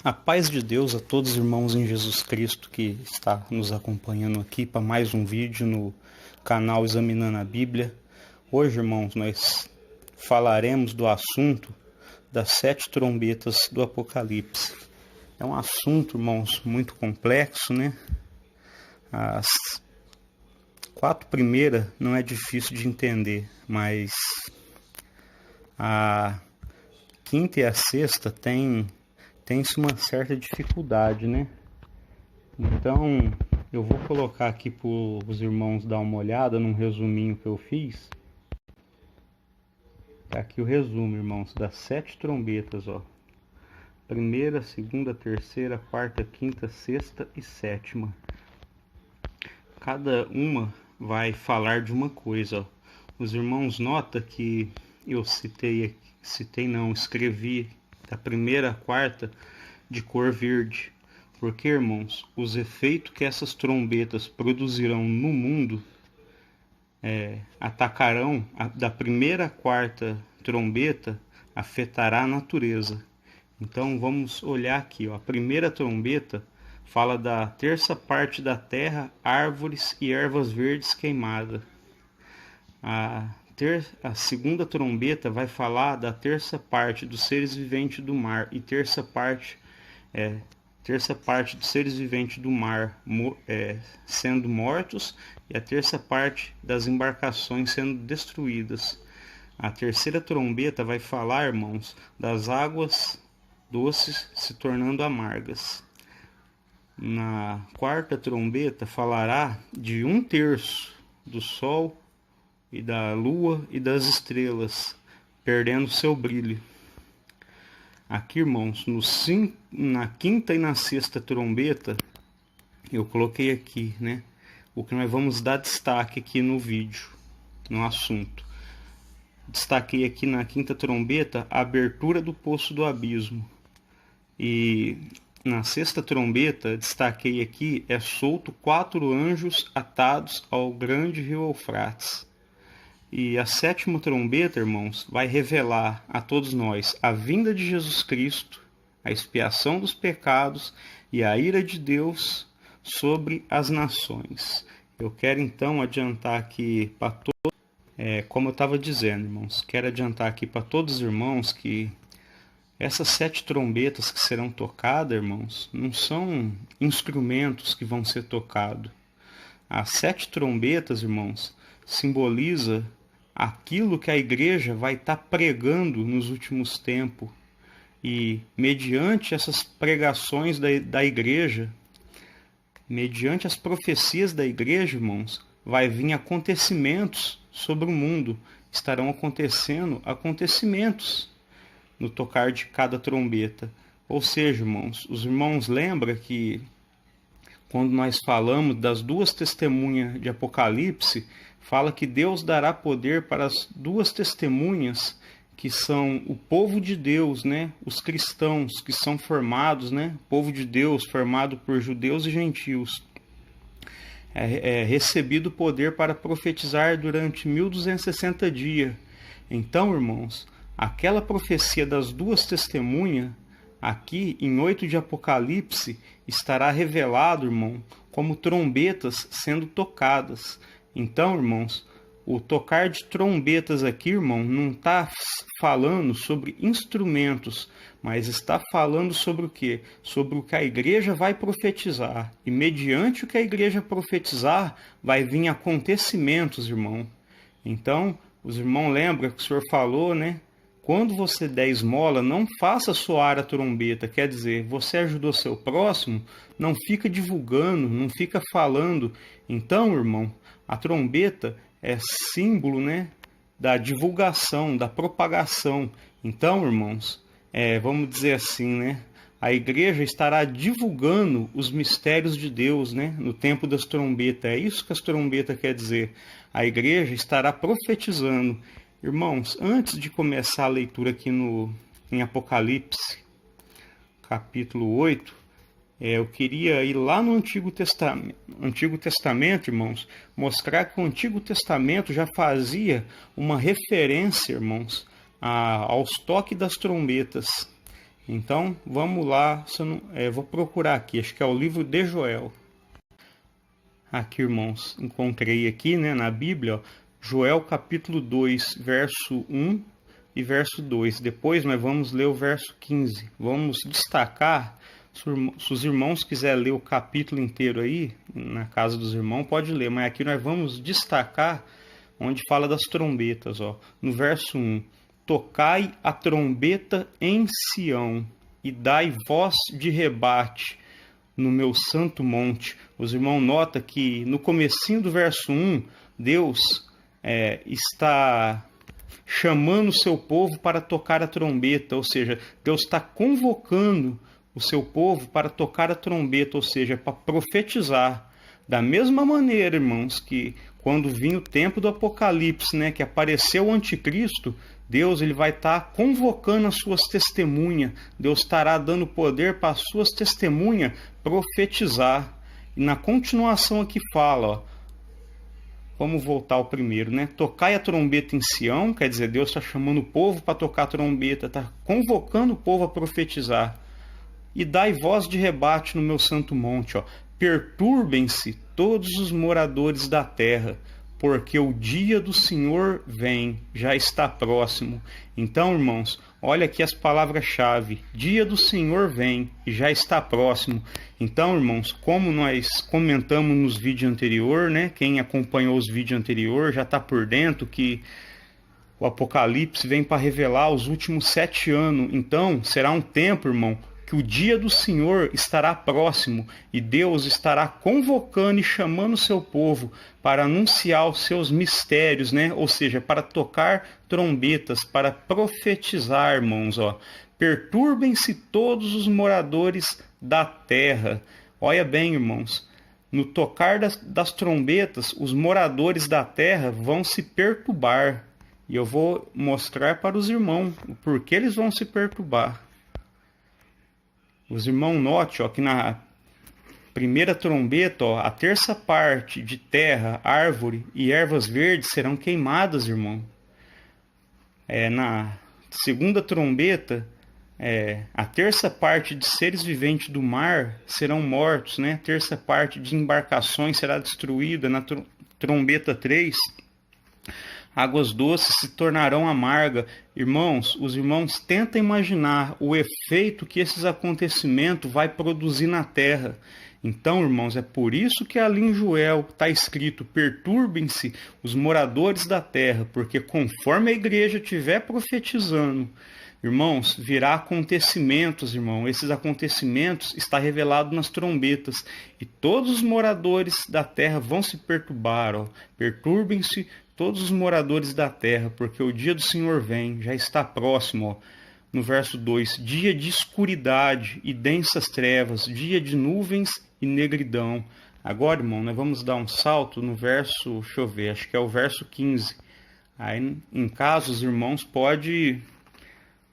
A paz de Deus a todos os irmãos em Jesus Cristo que está nos acompanhando aqui para mais um vídeo no canal Examinando a Bíblia. Hoje, irmãos, nós falaremos do assunto das 7 trombetas do Apocalipse. É um assunto, irmãos, muito complexo, né? As 4 primeiras não é difícil de entender, mas a quinta e a sexta tem-se uma certa dificuldade, né? Então, eu vou colocar aqui para os irmãos dar uma olhada num resuminho que eu fiz. Tá aqui o resumo, irmãos, das 7 trombetas, ó. Primeira, segunda, terceira, quarta, quinta, sexta e sétima. Cada uma vai falar de uma coisa, ó. Os irmãos notam que eu escrevi da primeira à quarta de cor verde, porque, irmãos, os efeitos que essas trombetas produzirão no mundo atacarão da primeira à quarta trombeta, afetará a natureza. Então vamos olhar aqui, ó. A primeira trombeta fala da terça parte da terra, árvores e ervas verdes queimadas. A segunda trombeta vai falar da terça parte dos seres viventes do mar e terça parte dos seres viventes do mar sendo mortos e a terça parte das embarcações sendo destruídas. A terceira trombeta vai falar, irmãos, das águas doces se tornando amargas. Na quarta trombeta falará de 1/3 do sol e da lua e das estrelas, perdendo seu brilho. Aqui, irmãos, na quinta e na sexta trombeta, eu coloquei aqui, né, o que nós vamos dar destaque aqui no vídeo, no assunto. Destaquei aqui na quinta trombeta a abertura do poço do abismo. E na sexta trombeta, destaquei aqui, solto 4 anjos atados ao grande rio Eufrates. E a sétima trombeta, irmãos, vai revelar a todos nós a vinda de Jesus Cristo, a expiação dos pecados e a ira de Deus sobre as nações. Eu quero então adiantar aqui para todos, como eu estava dizendo, irmãos, quero adiantar aqui para todos os irmãos que essas 7 trombetas que serão tocadas, irmãos, não são instrumentos que vão ser tocados. As 7 trombetas, irmãos, simboliza aquilo que a igreja vai estar pregando nos últimos tempos. E mediante essas pregações da igreja, mediante as profecias da igreja, irmãos, vai vir acontecimentos sobre o mundo. Estarão acontecendo acontecimentos no tocar de cada trombeta. Ou seja, irmãos, os irmãos lembram que quando nós falamos das 2 testemunhas de Apocalipse, fala que Deus dará poder para as 2 testemunhas, que são o povo de Deus, né? Os cristãos que são formados, né? O povo de Deus formado por judeus e gentios. Recebido poder para profetizar durante 1260 dias. Então, irmãos, aquela profecia das 2 testemunhas, aqui em 8 de Apocalipse, estará revelado, irmão, como trombetas sendo tocadas. Então, irmãos, o tocar de trombetas aqui, irmão, não está falando sobre instrumentos, mas está falando sobre o quê? Sobre o que a igreja vai profetizar. E mediante o que a igreja profetizar, vai vir acontecimentos, irmão. Então, os irmãos lembram que o Senhor falou, né? Quando você der esmola, não faça soar a trombeta. Quer dizer, você ajudou seu próximo, não fica divulgando, não fica falando. Então, irmão, a trombeta é símbolo, né, da divulgação, da propagação. Então, irmãos, vamos dizer assim, né, a igreja estará divulgando os mistérios de Deus, né, no tempo das trombetas. É isso que as trombetas quer dizer. A igreja estará profetizando. Irmãos, antes de começar a leitura aqui em Apocalipse, capítulo 8, eu queria ir lá no Antigo Testamento, irmãos, mostrar que o Antigo Testamento já fazia uma referência, irmãos, aos toques das trombetas. Então, vamos lá, vou procurar aqui, acho que é o livro de Joel. Aqui, irmãos, encontrei aqui, né, na Bíblia, ó, Joel capítulo 2, verso 1 e verso 2. Depois nós vamos ler o verso 15. Vamos destacar, se os irmãos quiserem ler o capítulo inteiro aí, na casa dos irmãos, pode ler, mas aqui nós vamos destacar onde fala das trombetas, ó. No verso 1, tocai a trombeta em Sião e dai voz de rebate no meu santo monte. Os irmãos notam que no comecinho do verso 1, Deus está chamando o seu povo para tocar a trombeta, ou seja, Deus está convocando o seu povo para tocar a trombeta, ou seja, para profetizar. Da mesma maneira, irmãos, que quando vinha o tempo do Apocalipse, né, que apareceu o anticristo, Deus ele vai estar convocando as suas testemunhas. Deus estará dando poder para as suas testemunhas profetizar. E na continuação aqui fala, ó, vamos voltar ao primeiro, né? Tocai a trombeta em Sião, quer dizer, Deus está chamando o povo para tocar a trombeta, está convocando o povo a profetizar. E dai voz de rebate no meu santo monte, ó. Perturbem-se todos os moradores da terra, porque o dia do Senhor vem, já está próximo. Então, irmãos, olha aqui as palavras-chave. Dia do Senhor vem e já está próximo. Então, irmãos, como nós comentamos nos vídeos anteriores, né? Quem acompanhou os vídeos anteriores já está por dentro que o Apocalipse vem para revelar os últimos 7 anos. Então, será um tempo, irmão, que o dia do Senhor estará próximo e Deus estará convocando e chamando o seu povo para anunciar os seus mistérios, né? Ou seja, para tocar trombetas, para profetizar, irmãos, ó. Perturbem-se todos os moradores da terra. Olha bem, irmãos, no tocar das trombetas, os moradores da terra vão se perturbar. E eu vou mostrar para os irmãos o porquê eles vão se perturbar. Os irmãos notem, ó, que na primeira trombeta, ó, a terça parte de terra, árvore e ervas verdes serão queimadas, irmão. Na segunda trombeta, a terça parte de seres viventes do mar serão mortos, né? A terça parte de embarcações será destruída. Na trombeta 3, águas doces se tornarão amargas. Irmãos, os irmãos tentam imaginar o efeito que esses acontecimentos vai produzir na terra. Então, irmãos, é por isso que ali em Joel está escrito: perturbem-se os moradores da terra, porque conforme a igreja estiver profetizando, irmãos, virá acontecimentos, irmão. Esses acontecimentos está revelado nas trombetas. E todos os moradores da terra vão se perturbar, ó. Perturbem-se todos os moradores da terra, porque o dia do Senhor vem, já está próximo, ó. No verso 2, dia de escuridade e densas trevas, dia de nuvens e negridão. Agora, irmão, nós vamos dar um salto no verso, deixa eu ver, acho que é o verso 15. Aí, em caso, os irmãos podem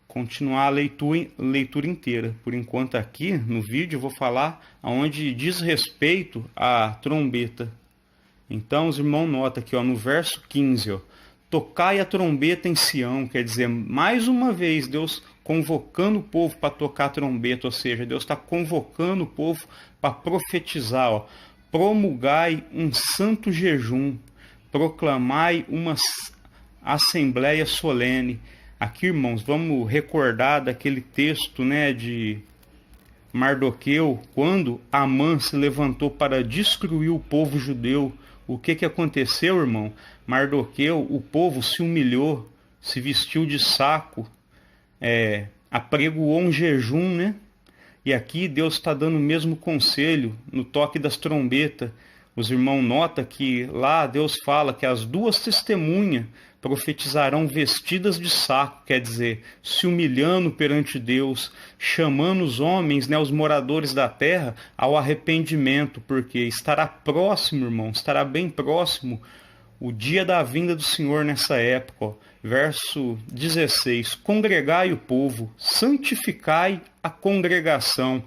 continuar a leitura inteira. Por enquanto aqui, no vídeo, eu vou falar aonde diz respeito à trombeta. Então, os irmãos notam aqui, ó, no verso 15, ó, tocai a trombeta em Sião, quer dizer, mais uma vez, Deus convocando o povo para tocar a trombeta, ou seja, Deus está convocando o povo para profetizar, ó, promulgai um santo jejum, proclamai uma assembleia solene. Aqui, irmãos, vamos recordar daquele texto, né, de Mardoqueu, quando Amã se levantou para destruir o povo judeu. O que aconteceu, irmão? Mardoqueu, o povo se humilhou, se vestiu de saco, apregoou um jejum, né? E aqui Deus está dando o mesmo conselho no toque das trombetas. Os irmãos notam que lá Deus fala que as duas testemunhas profetizarão vestidas de saco, quer dizer, se humilhando perante Deus, chamando os homens, né, os moradores da terra, ao arrependimento, porque estará próximo, irmão, estará bem próximo o dia da vinda do Senhor nessa época. Ó. Verso 16, congregai o povo, santificai a congregação.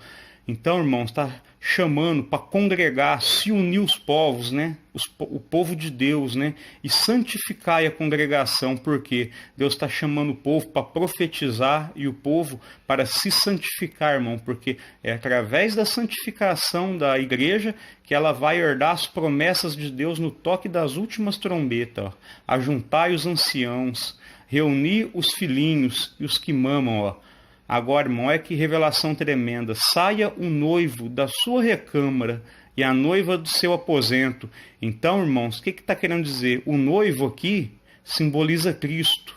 Então, irmãos, está chamando para congregar, se unir os povos, né? O povo de Deus, né? E santificar a congregação, porque Deus está chamando o povo para profetizar e o povo para se santificar, irmão, porque é através da santificação da igreja que ela vai herdar as promessas de Deus no toque das últimas trombetas, ó. Ajuntai os anciãos, reunir os filhinhos e os que mamam, ó. Agora, irmão, é que revelação tremenda. Saia o noivo da sua recâmara e a noiva do seu aposento. Então, irmãos, o que está querendo dizer? O noivo aqui simboliza Cristo.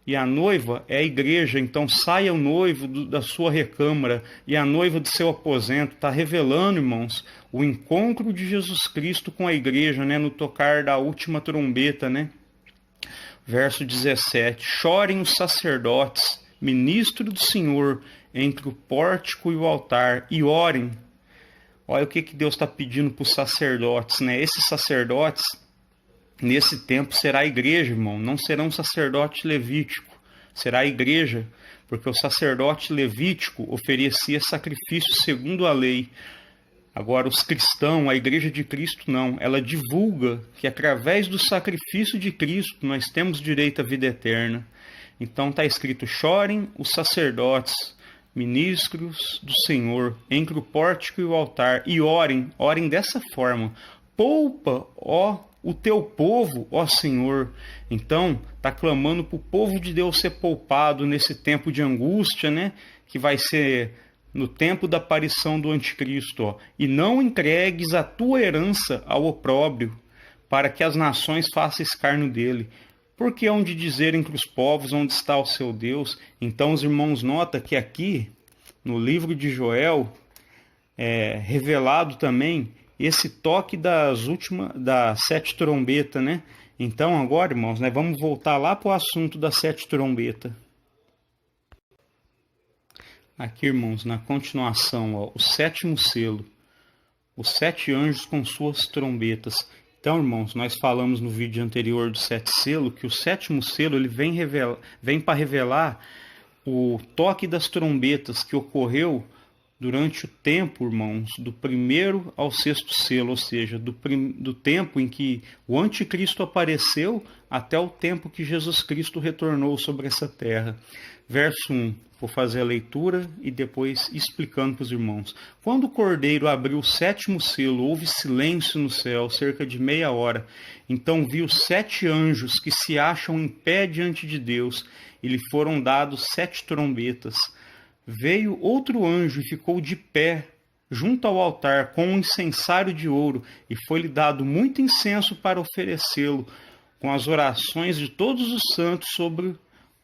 E a noiva é a igreja. Então, saia o noivo da sua recâmara e a noiva do seu aposento. Está revelando, irmãos, o encontro de Jesus Cristo com a igreja, né? No tocar da última trombeta, né? Verso 17. Chorem os sacerdotes, ministro do Senhor, entre o pórtico e o altar, e orem. Olha o que Deus está pedindo para os sacerdotes, né? Esses sacerdotes, nesse tempo, será a igreja, irmão. Não será um sacerdote levítico, será a igreja, porque o sacerdote levítico oferecia sacrifício segundo a lei. Agora, os cristãos, a igreja de Cristo, não. Ela divulga que através do sacrifício de Cristo nós temos direito à vida eterna. Então está escrito: chorem os sacerdotes, ministros do Senhor, entre o pórtico e o altar, e orem dessa forma: poupa, ó, o teu povo, ó Senhor. Então está clamando para o povo de Deus ser poupado nesse tempo de angústia, né? Que vai ser no tempo da aparição do anticristo, ó. E não entregues a tua herança ao opróbrio, para que as nações façam escárnio dele. Porque hão de dizer entre os povos onde está o seu Deus. Então os irmãos notam que aqui, no livro de Joel, é revelado também esse toque das 7 trombetas, né? Então agora, irmãos, né, vamos voltar lá para o assunto das 7 trombetas. Aqui, irmãos, na continuação, ó, o 7º selo, os 7 anjos com suas trombetas. Então, irmãos, nós falamos no vídeo anterior do 7 selo que o 7º selo ele vem para revelar o toque das trombetas que ocorreu durante o tempo, irmãos, do 1º ao 6º selo, ou seja, do tempo em que o anticristo apareceu até o tempo que Jesus Cristo retornou sobre essa terra. Verso 1, vou fazer a leitura e depois explicando para os irmãos. Quando o cordeiro abriu o 7º selo, houve silêncio no céu, cerca de meia hora. Então vi os 7 anjos que se acham em pé diante de Deus, e lhe foram dados 7 trombetas. Veio outro anjo e ficou de pé junto ao altar com um incensário de ouro, e foi-lhe dado muito incenso para oferecê-lo, com as orações de todos os santos sobre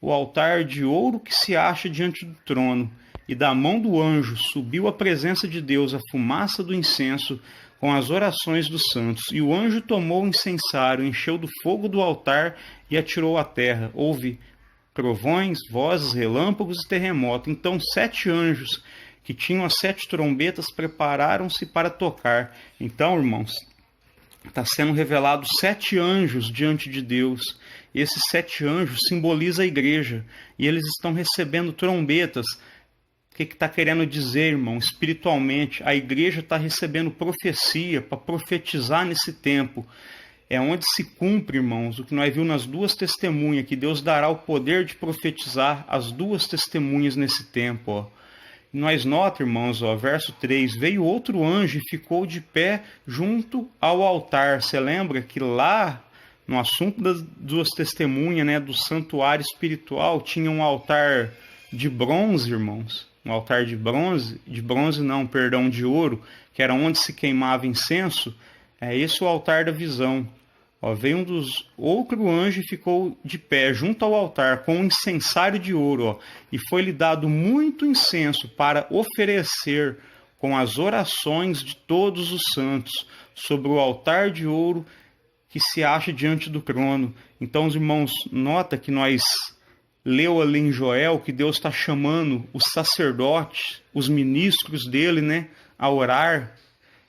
o altar de ouro que se acha diante do trono. E da mão do anjo subiu à presença de Deus a fumaça do incenso com as orações dos santos. E o anjo tomou o incensário, encheu do fogo do altar e atirou à terra. Houve trovões, vozes, relâmpagos e terremoto. Então 7 anjos que tinham as 7 trombetas prepararam-se para tocar. Então, irmãos, está sendo revelado 7 anjos diante de Deus. Esses 7 anjos simbolizam a igreja e eles estão recebendo trombetas. O que está querendo dizer, irmão? Espiritualmente, a igreja está recebendo profecia para profetizar nesse tempo. É onde se cumpre, irmãos, o que nós vimos nas 2 testemunhas, que Deus dará o poder de profetizar as 2 testemunhas nesse tempo. Ó. E nós notamos, irmãos, ó, verso 3, veio outro anjo e ficou de pé junto ao altar. Você lembra que lá, no assunto das 2 testemunhas, né, do santuário espiritual, tinha um altar de bronze, irmãos. Um altar de ouro, que era onde se queimava incenso. É esse o altar da visão. Ó, veio outro anjo e ficou de pé junto ao altar com um incensário de ouro, ó, e foi-lhe dado muito incenso para oferecer com as orações de todos os santos sobre o altar de ouro que se acha diante do trono. Então, os irmãos, nota que nós leu ali em Joel que Deus está chamando os sacerdotes, os ministros dele, né, a orar.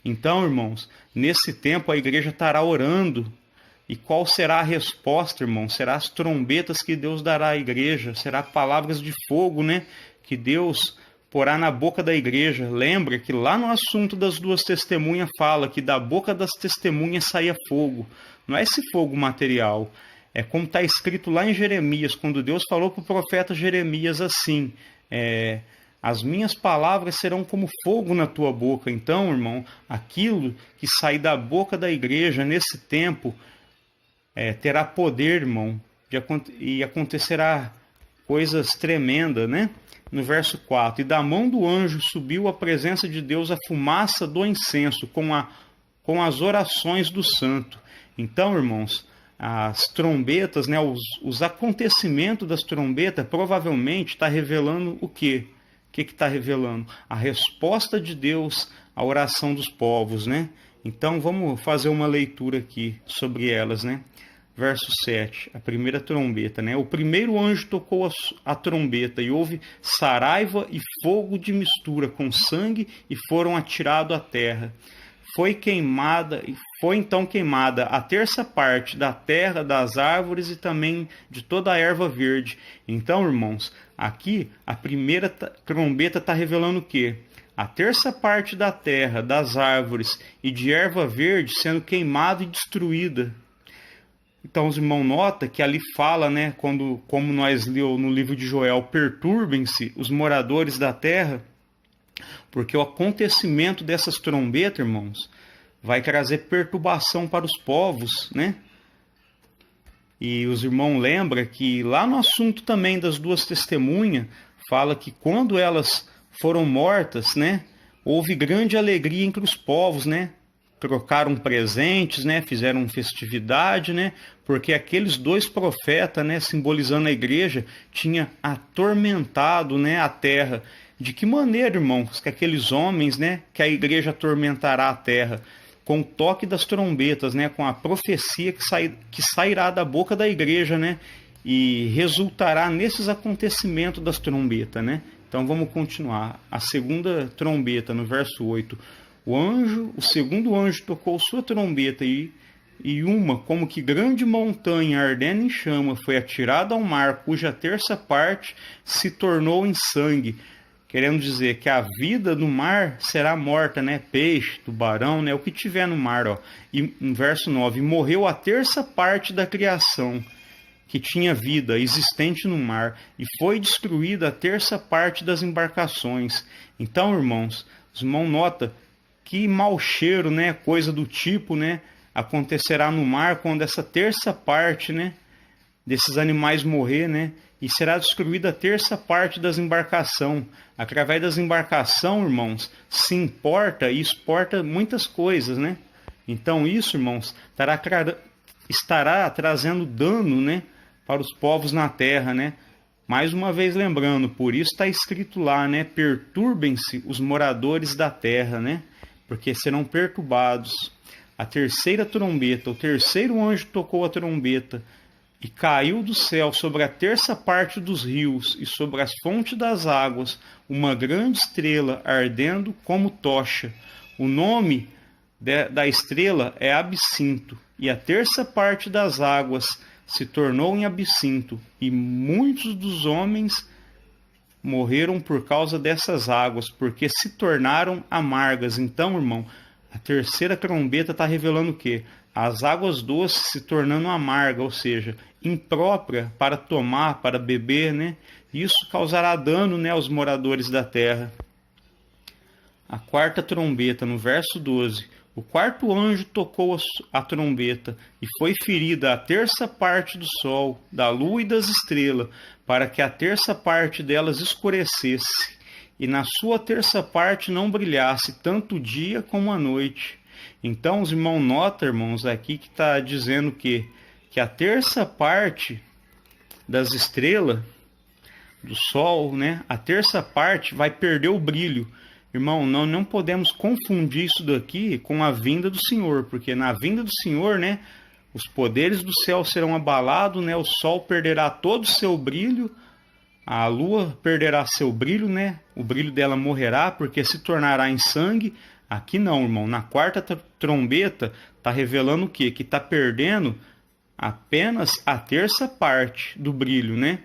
Então, irmãos, nesse tempo a igreja estará orando. E qual será a resposta, irmão? Será as trombetas que Deus dará à igreja, será palavras de fogo, né? Que Deus porá na boca da igreja. Lembra que lá no assunto das duas testemunhas fala que da boca das testemunhas saía fogo. Não é esse fogo material. É como está escrito lá em Jeremias, quando Deus falou para o profeta Jeremias assim, as minhas palavras serão como fogo na tua boca. Então, irmão, aquilo que sair da boca da igreja nesse tempo terá poder, irmão, e acontecerá coisas tremendas, né? No verso 4, e da mão do anjo subiu à presença de Deus a fumaça do incenso com as orações do santo. Então, irmãos, as trombetas, né, os acontecimentos das trombetas provavelmente está revelando o quê? O que está revelando? A resposta de Deus à oração dos povos, né? Então vamos fazer uma leitura aqui sobre elas, né? Verso 7, a primeira trombeta, né? O primeiro anjo tocou a trombeta e houve saraiva e fogo de mistura com sangue e foram atirados à terra. Foi então queimada a terça parte da terra, das árvores e também de toda a erva verde. Então, irmãos, aqui a primeira trombeta está revelando o quê? A terça parte da terra, das árvores e de erva verde sendo queimada e destruída. Então, os irmãos notam que ali fala, né, como nós lemos no livro de Joel, perturbem-se os moradores da terra, porque o acontecimento dessas trombetas, irmãos, vai trazer perturbação para os povos, né? E os irmãos lembram que lá no assunto também das duas testemunhas, fala que quando elas foram mortas, né, houve grande alegria entre os povos, né? Trocaram presentes, né, fizeram festividade, né, porque aqueles dois profetas, né, simbolizando a igreja, tinha atormentado, né, a terra. De que maneira, irmãos, que aqueles homens, né, que a igreja atormentará a terra? Com o toque das trombetas, né, com a profecia que sairá da boca da igreja, né, e resultará nesses acontecimentos das trombetas, né? Então vamos continuar. A segunda trombeta, no verso 8. O segundo anjo tocou sua trombeta e uma, como que grande montanha ardendo em chama, foi atirada ao mar, cuja terça parte se tornou em sangue. Querendo dizer que a vida no mar será morta, né? Peixe, tubarão, né? O que tiver no mar, ó. E no verso 9, morreu a terça parte da criação que tinha vida existente no mar, e foi destruída a terça parte das embarcações. Então, irmãos, os irmãos notam que mau cheiro, né, coisa do tipo, né, acontecerá no mar quando essa terça parte, né, desses animais morrer, né, e será destruída a terça parte das embarcações. Através das embarcações, irmãos, se importa e exporta muitas coisas, né? Então isso, irmãos, estará trazendo dano, né, para os povos na terra, né? Mais uma vez lembrando, por isso está escrito lá, né, perturbem-se os moradores da terra, né? Porque serão perturbados. A terceira trombeta, o terceiro anjo tocou a trombeta, e caiu do céu sobre a terça parte dos rios e sobre as fontes das águas uma grande estrela ardendo como tocha. O nome da estrela é Absinto, e a terça parte das águas se tornou em absinto, e muitos dos homens morreram por causa dessas águas, porque se tornaram amargas. Então, irmão, a terceira trombeta está revelando o quê? As águas doces se tornando amargas, ou seja, imprópria para tomar, para beber, né? Isso causará dano, né, aos moradores da terra. A quarta trombeta, no verso 12. O quarto anjo tocou a trombeta, e foi ferida a terça parte do sol, da lua e das estrelas, para que a terça parte delas escurecesse, e na sua terça parte não brilhasse tanto o dia como a noite. Então os irmãos notam, irmãos, aqui que está dizendo que a terça parte das estrelas, do sol, né, a terça parte vai perder o brilho. Irmão, não podemos confundir isso daqui com a vinda do Senhor, porque na vinda do Senhor, né, os poderes do céu serão abalados, né, o sol perderá todo o seu brilho, a lua perderá seu brilho, né, o brilho dela morrerá, porque se tornará em sangue. Aqui não, irmão, na quarta trombeta está revelando o quê? Que está perdendo apenas a terça parte do brilho, né?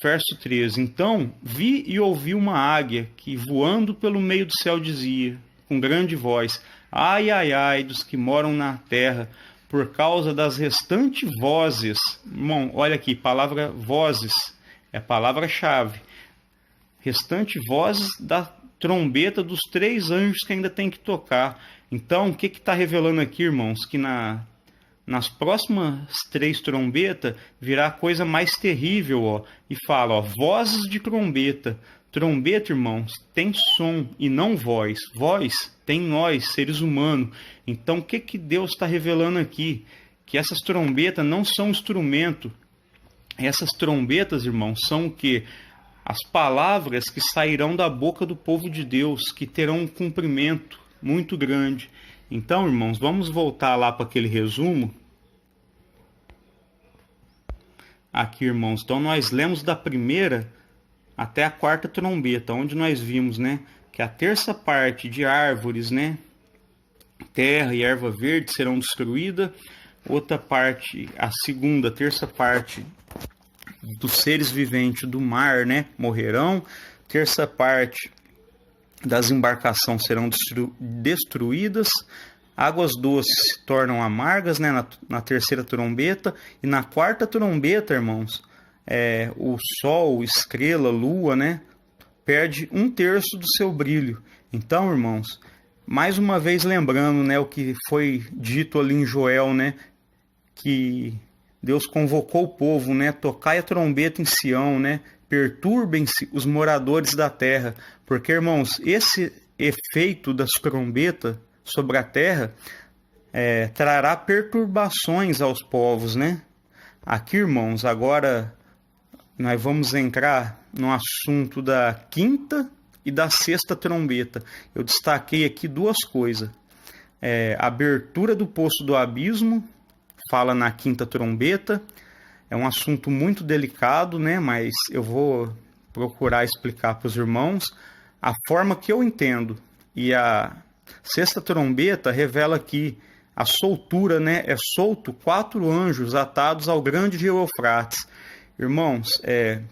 Verso 13. Então vi e ouvi uma águia que, voando pelo meio do céu, dizia, com grande voz: ai, ai, ai dos que moram na terra, por causa das restantes vozes. Irmão, olha aqui, palavra vozes, é a palavra-chave. Restante vozes da trombeta dos 3 anjos que ainda tem que tocar. Então, o que está revelando aqui, irmãos? Que nas próximas 3 trombetas virá coisa mais terrível, ó. E fala, ó, vozes de trombeta. Trombeta, irmãos, tem som e não voz. Voz tem nós, seres humanos. Então, o que Deus está revelando aqui? Que essas trombetas não são instrumento. Essas trombetas, irmãos, são o quê? As palavras que sairão da boca do povo de Deus, que terão um cumprimento muito grande. Então, irmãos, vamos voltar lá para aquele resumo. Aqui, irmãos, então nós lemos da primeira até a 4ª trombeta, onde nós vimos, né, que a terça parte de árvores, né, terra e erva verde serão destruídas. Outra parte, a segunda, terça parte dos seres viventes do mar, né, morrerão. Terça parte das embarcações serão destruídas. Águas doces se tornam amargas, né, na terceira trombeta. E na 4ª trombeta, irmãos, o sol, estrela, lua, né, perde 1/3 do seu brilho. Então, irmãos, mais uma vez lembrando, né, o que foi dito ali em Joel, né, que Deus convocou o povo, né, tocai a trombeta em Sião, né, perturbem-se os moradores da terra, porque, irmãos, esse efeito das trombetas sobre a terra trará perturbações aos povos, né? Aqui, irmãos, agora nós vamos entrar no assunto da 5ª e da 6ª trombeta. Eu destaquei aqui 2 coisas. A abertura do poço do abismo, fala na 5ª trombeta. É um assunto muito delicado, né? Mas eu vou procurar explicar para os irmãos a forma que eu entendo. E a 6ª trombeta revela que a soltura, né? É solto 4 anjos atados ao grande rio Eufrates. Irmãos, é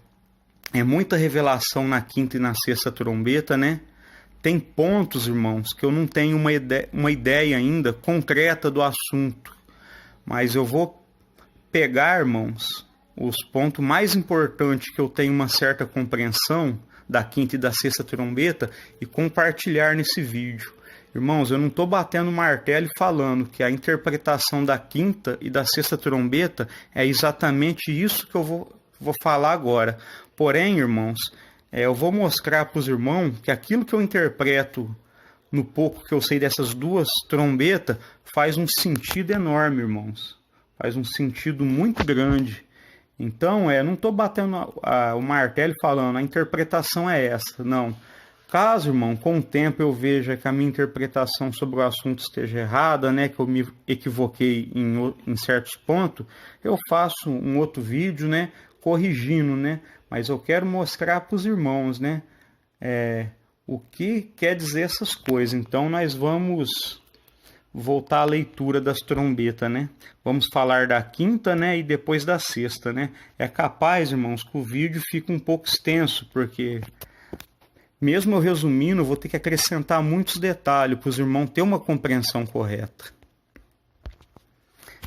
muita revelação na 5ª e na 6ª trombeta, né? Tem pontos, irmãos, que eu não tenho uma ideia ainda concreta do assunto. Mas eu vou pegar, irmãos, os pontos mais importantes que eu tenho uma certa compreensão da 5ª e da 6ª trombeta e compartilhar nesse vídeo. Irmãos, eu não estou batendo martelo e falando que a interpretação da 5ª e da 6ª trombeta é exatamente isso que eu vou falar agora. Porém, irmãos, eu vou mostrar para os irmãos que aquilo que eu interpreto no pouco que eu sei dessas 2 trombetas faz um sentido enorme, irmãos. Faz um sentido muito grande. Então, não estou batendo o martelo e falando, a interpretação é essa. Não. Caso, irmão, com o tempo eu veja que a minha interpretação sobre o assunto esteja errada, né, que eu me equivoquei em certos pontos, eu faço um outro vídeo, né, corrigindo, né, mas eu quero mostrar para os irmãos, né, o que quer dizer essas coisas. Então, nós vamos voltar à leitura das trombetas, né? Vamos falar da 5ª, né, e depois da 6ª, né? É capaz, irmãos, que o vídeo fique um pouco extenso, porque mesmo eu resumindo, eu vou ter que acrescentar muitos detalhes para os irmãos ter uma compreensão correta.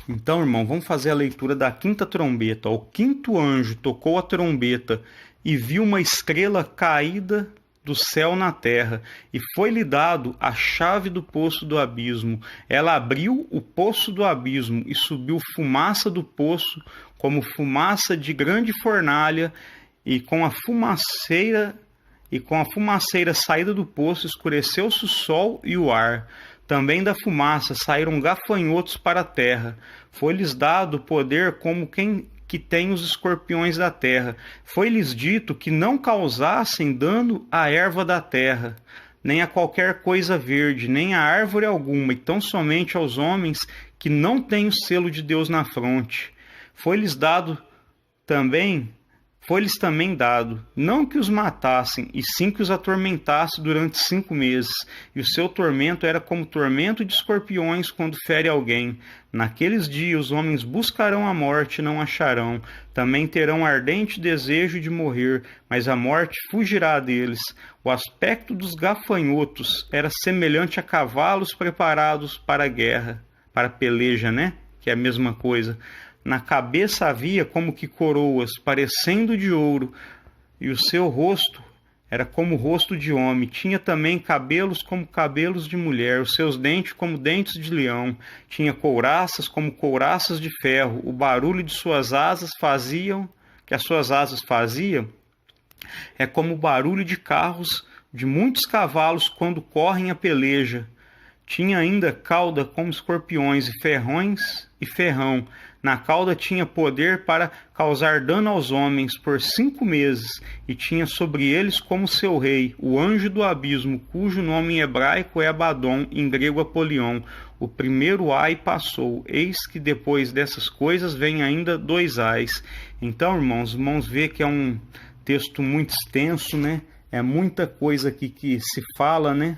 Então, irmão, vamos fazer a leitura da 5ª trombeta. O 5º anjo tocou a trombeta e viu uma estrela caída do céu na terra, e foi-lhe dado a chave do poço do abismo. Ela abriu o poço do abismo, e subiu fumaça do poço, como fumaça de grande fornalha, e com a fumaceira saída do poço, escureceu-se o sol e o ar. Também da fumaça saíram gafanhotos para a terra. Foi-lhes dado poder como quem que tem os escorpiões da terra. Foi-lhes dito que não causassem dano à erva da terra, nem a qualquer coisa verde, nem a árvore alguma, e tão somente aos homens que não têm o selo de Deus na fronte. Foi-lhes dado também foi-lhes também dado, não que os matassem, e sim que os atormentasse durante 5 meses, e o seu tormento era como tormento de escorpiões quando fere alguém. Naqueles dias os homens buscarão a morte e não acharão, também terão ardente desejo de morrer, mas a morte fugirá deles. O aspecto dos gafanhotos era semelhante a cavalos preparados para a guerra, para a peleja, né? Que é a mesma coisa. Na cabeça havia como que coroas, parecendo de ouro, e o seu rosto era como o rosto de homem. Tinha também cabelos como cabelos de mulher, os seus dentes como dentes de leão. Tinha couraças como couraças de ferro. O barulho de suas asas que as suas asas faziam, é como o barulho de carros de muitos cavalos quando correm a peleja. Tinha ainda cauda como escorpiões e ferrão. Na cauda tinha poder para causar dano aos homens por 5 meses, e tinha sobre eles como seu rei, o anjo do abismo, cujo nome em hebraico é Abaddon, em grego Apolion. O primeiro ai passou, eis que depois dessas coisas vem ainda 2 ais. Então, irmãos vê que é um texto muito extenso, né? É muita coisa aqui que se fala, né?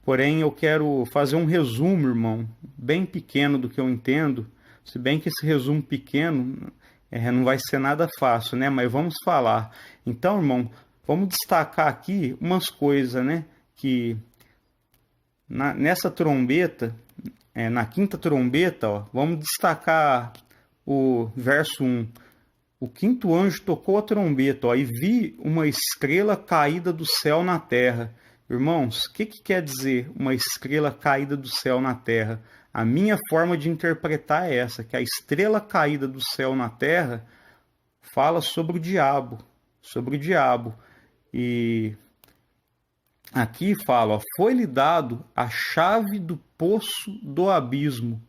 Porém, eu quero fazer um resumo, irmão, bem pequeno do que eu entendo. Se bem que esse resumo pequeno não vai ser nada fácil, né? Mas vamos falar. Então, irmão, vamos destacar aqui umas coisas, né? Que nessa trombeta, na quinta trombeta, ó, vamos destacar o verso 1. O quinto anjo tocou a trombeta, ó, e vi uma estrela caída do céu na terra. Irmãos, o que quer dizer uma estrela caída do céu na terra? A minha forma de interpretar é essa, que a estrela caída do céu na terra fala sobre o diabo, E aqui fala, ó, foi-lhe dado a chave do poço do abismo.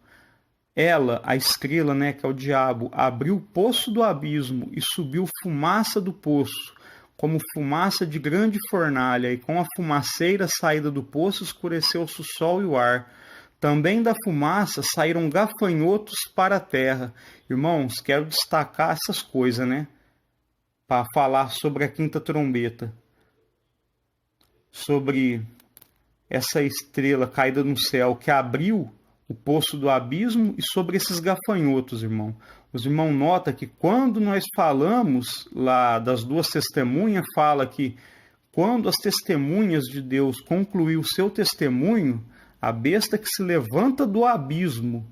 Ela, a estrela, né, que é o diabo, abriu o poço do abismo e subiu fumaça do poço, como fumaça de grande fornalha, e com a fumaceira saída do poço escureceu-se o sol e o ar. Também da fumaça saíram gafanhotos para a terra. Irmãos, quero destacar essas coisas, né? Para falar sobre a quinta trombeta. Sobre essa estrela caída no céu que abriu o poço do abismo e sobre esses gafanhotos, irmão. Os irmãos notam que quando nós falamos lá das 2 testemunhas, fala que quando as testemunhas de Deus concluiu o seu testemunho, a besta que se levanta do abismo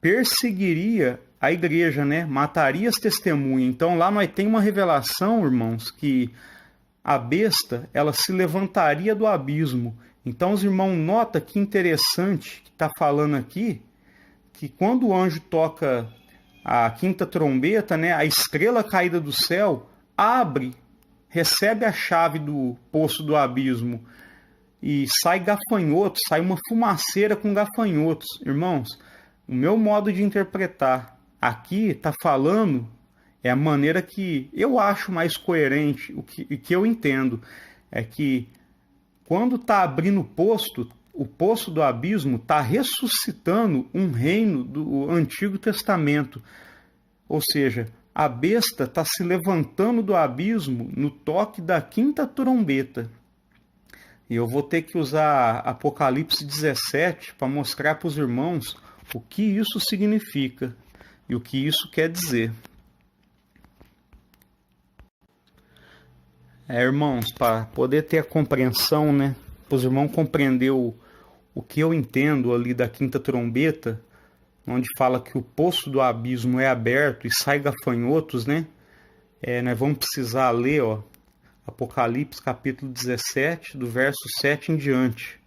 perseguiria a igreja, né? Mataria as testemunhas. Então lá nós temos uma revelação, irmãos, que a besta ela se levantaria do abismo. Então os irmãos notam que interessante que está falando aqui, que quando o anjo toca a quinta trombeta, né, a estrela caída do céu recebe a chave do poço do abismo e sai gafanhotos, sai uma fumaceira com gafanhotos. Irmãos, o meu modo de interpretar aqui está falando, é a maneira que eu acho mais coerente, o que eu entendo, é que quando está abrindo o poço do abismo está ressuscitando um reino do Antigo Testamento. Ou seja, a besta está se levantando do abismo no toque da quinta trombeta. E eu vou ter que usar Apocalipse 17 para mostrar para os irmãos o que isso significa e o que isso quer dizer. Irmãos, para poder ter a compreensão, né? Para os irmãos compreender o que eu entendo ali da quinta trombeta, onde fala que o poço do abismo é aberto e sai gafanhotos, né? Nós vamos precisar ler, ó, Apocalipse capítulo 17, do verso 7 em diante,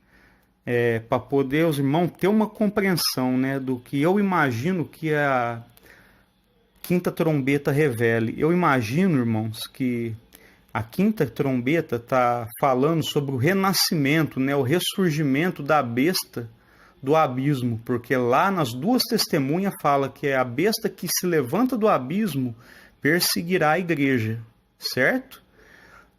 para poder os irmãos ter uma compreensão, né, do que eu imagino que a quinta trombeta revele. Eu imagino, irmãos, que a quinta trombeta está falando sobre o renascimento, né, o ressurgimento da besta do abismo, porque lá nas 2 testemunhas fala que é a besta que se levanta do abismo perseguirá a igreja, certo?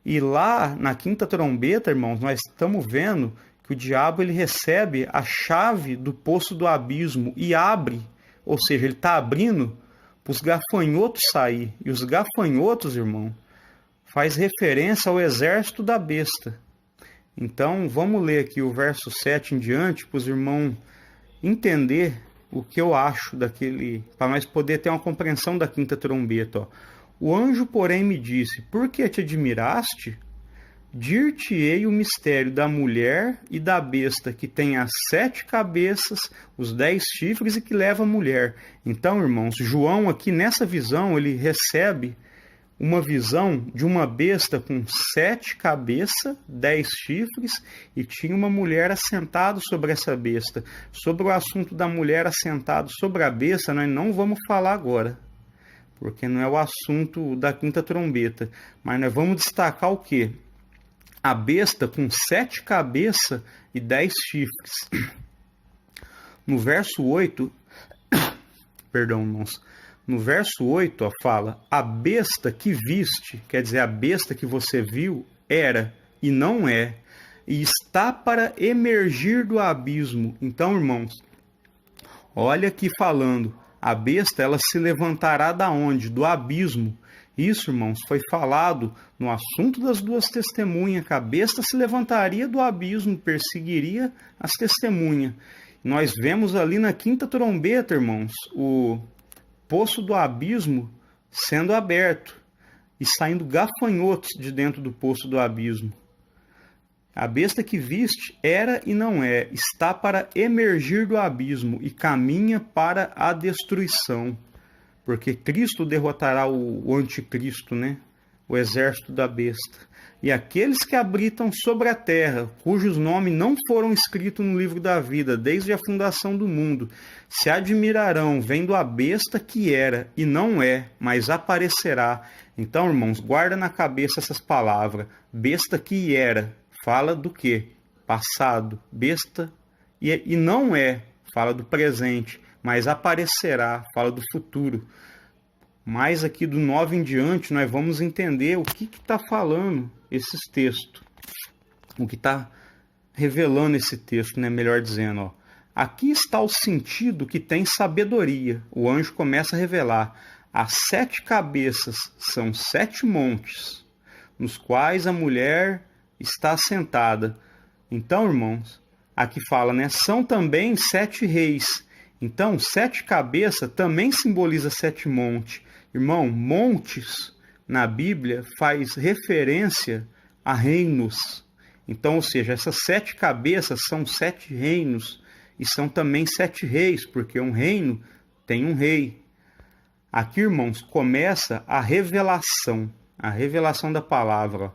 E lá na quinta trombeta, irmãos, nós estamos vendo que o diabo ele recebe a chave do poço do abismo e abre, ou seja, ele está abrindo os gafanhotos sair. E os gafanhotos, irmão, faz referência ao exército da besta. Então, vamos ler aqui o verso 7 em diante, para os irmãos entender o que eu acho daquele, para nós poder ter uma compreensão da quinta trombeta. Ó. O anjo, porém, me disse: por que te admiraste? Dir-te-ei o mistério da mulher e da besta, que tem as 7 cabeças, os 10 chifres e que leva a mulher. Então, irmãos, João aqui nessa visão, ele recebe uma visão de uma besta com 7 cabeças, 10 chifres, e tinha uma mulher assentada sobre essa besta. Sobre o assunto da mulher assentada sobre a besta, nós não vamos falar agora, porque não é o assunto da quinta trombeta. Mas nós vamos destacar o quê? A besta com 7 cabeças e 10 chifres. No verso 8, perdão, irmãos, no verso 8, ó, fala: a besta que viste, quer dizer, a besta que você viu, era e não é, e está para emergir do abismo. Então, irmãos, olha aqui falando, a besta, ela se levantará da onde? Do abismo. Isso, irmãos, foi falado no assunto das 2 testemunhas, que a besta se levantaria do abismo, perseguiria as testemunhas. Nós vemos ali na quinta trombeta, irmãos, o poço do abismo sendo aberto e saindo gafanhotos de dentro do poço do abismo. A besta que viste era e não é, está para emergir do abismo e caminha para a destruição. Porque Cristo derrotará o anticristo, né? O exército da besta. E aqueles que habitam sobre a terra, cujos nomes não foram escritos no livro da vida desde a fundação do mundo, se admirarão vendo a besta que era e não é, mas aparecerá. Então, irmãos, guarda na cabeça essas palavras. Besta que era, fala do quê? Passado. Besta e não é, fala do presente, mas aparecerá, fala do futuro. Mas aqui do 9 em diante, nós vamos entender o que está falando esses textos. O que está revelando esse texto, né? Melhor dizendo. Ó. Aqui está o sentido que tem sabedoria. O anjo começa a revelar. As 7 cabeças são 7 montes, nos quais a mulher está assentada. Então, irmãos, aqui fala, né? São também 7 reis. Então, 7 cabeças também simboliza 7 montes. Irmão, montes na Bíblia faz referência a reinos. Então, ou seja, essas 7 cabeças são 7 reinos e são também 7 reis, porque um reino tem um rei. Aqui, irmãos, começa a revelação da palavra,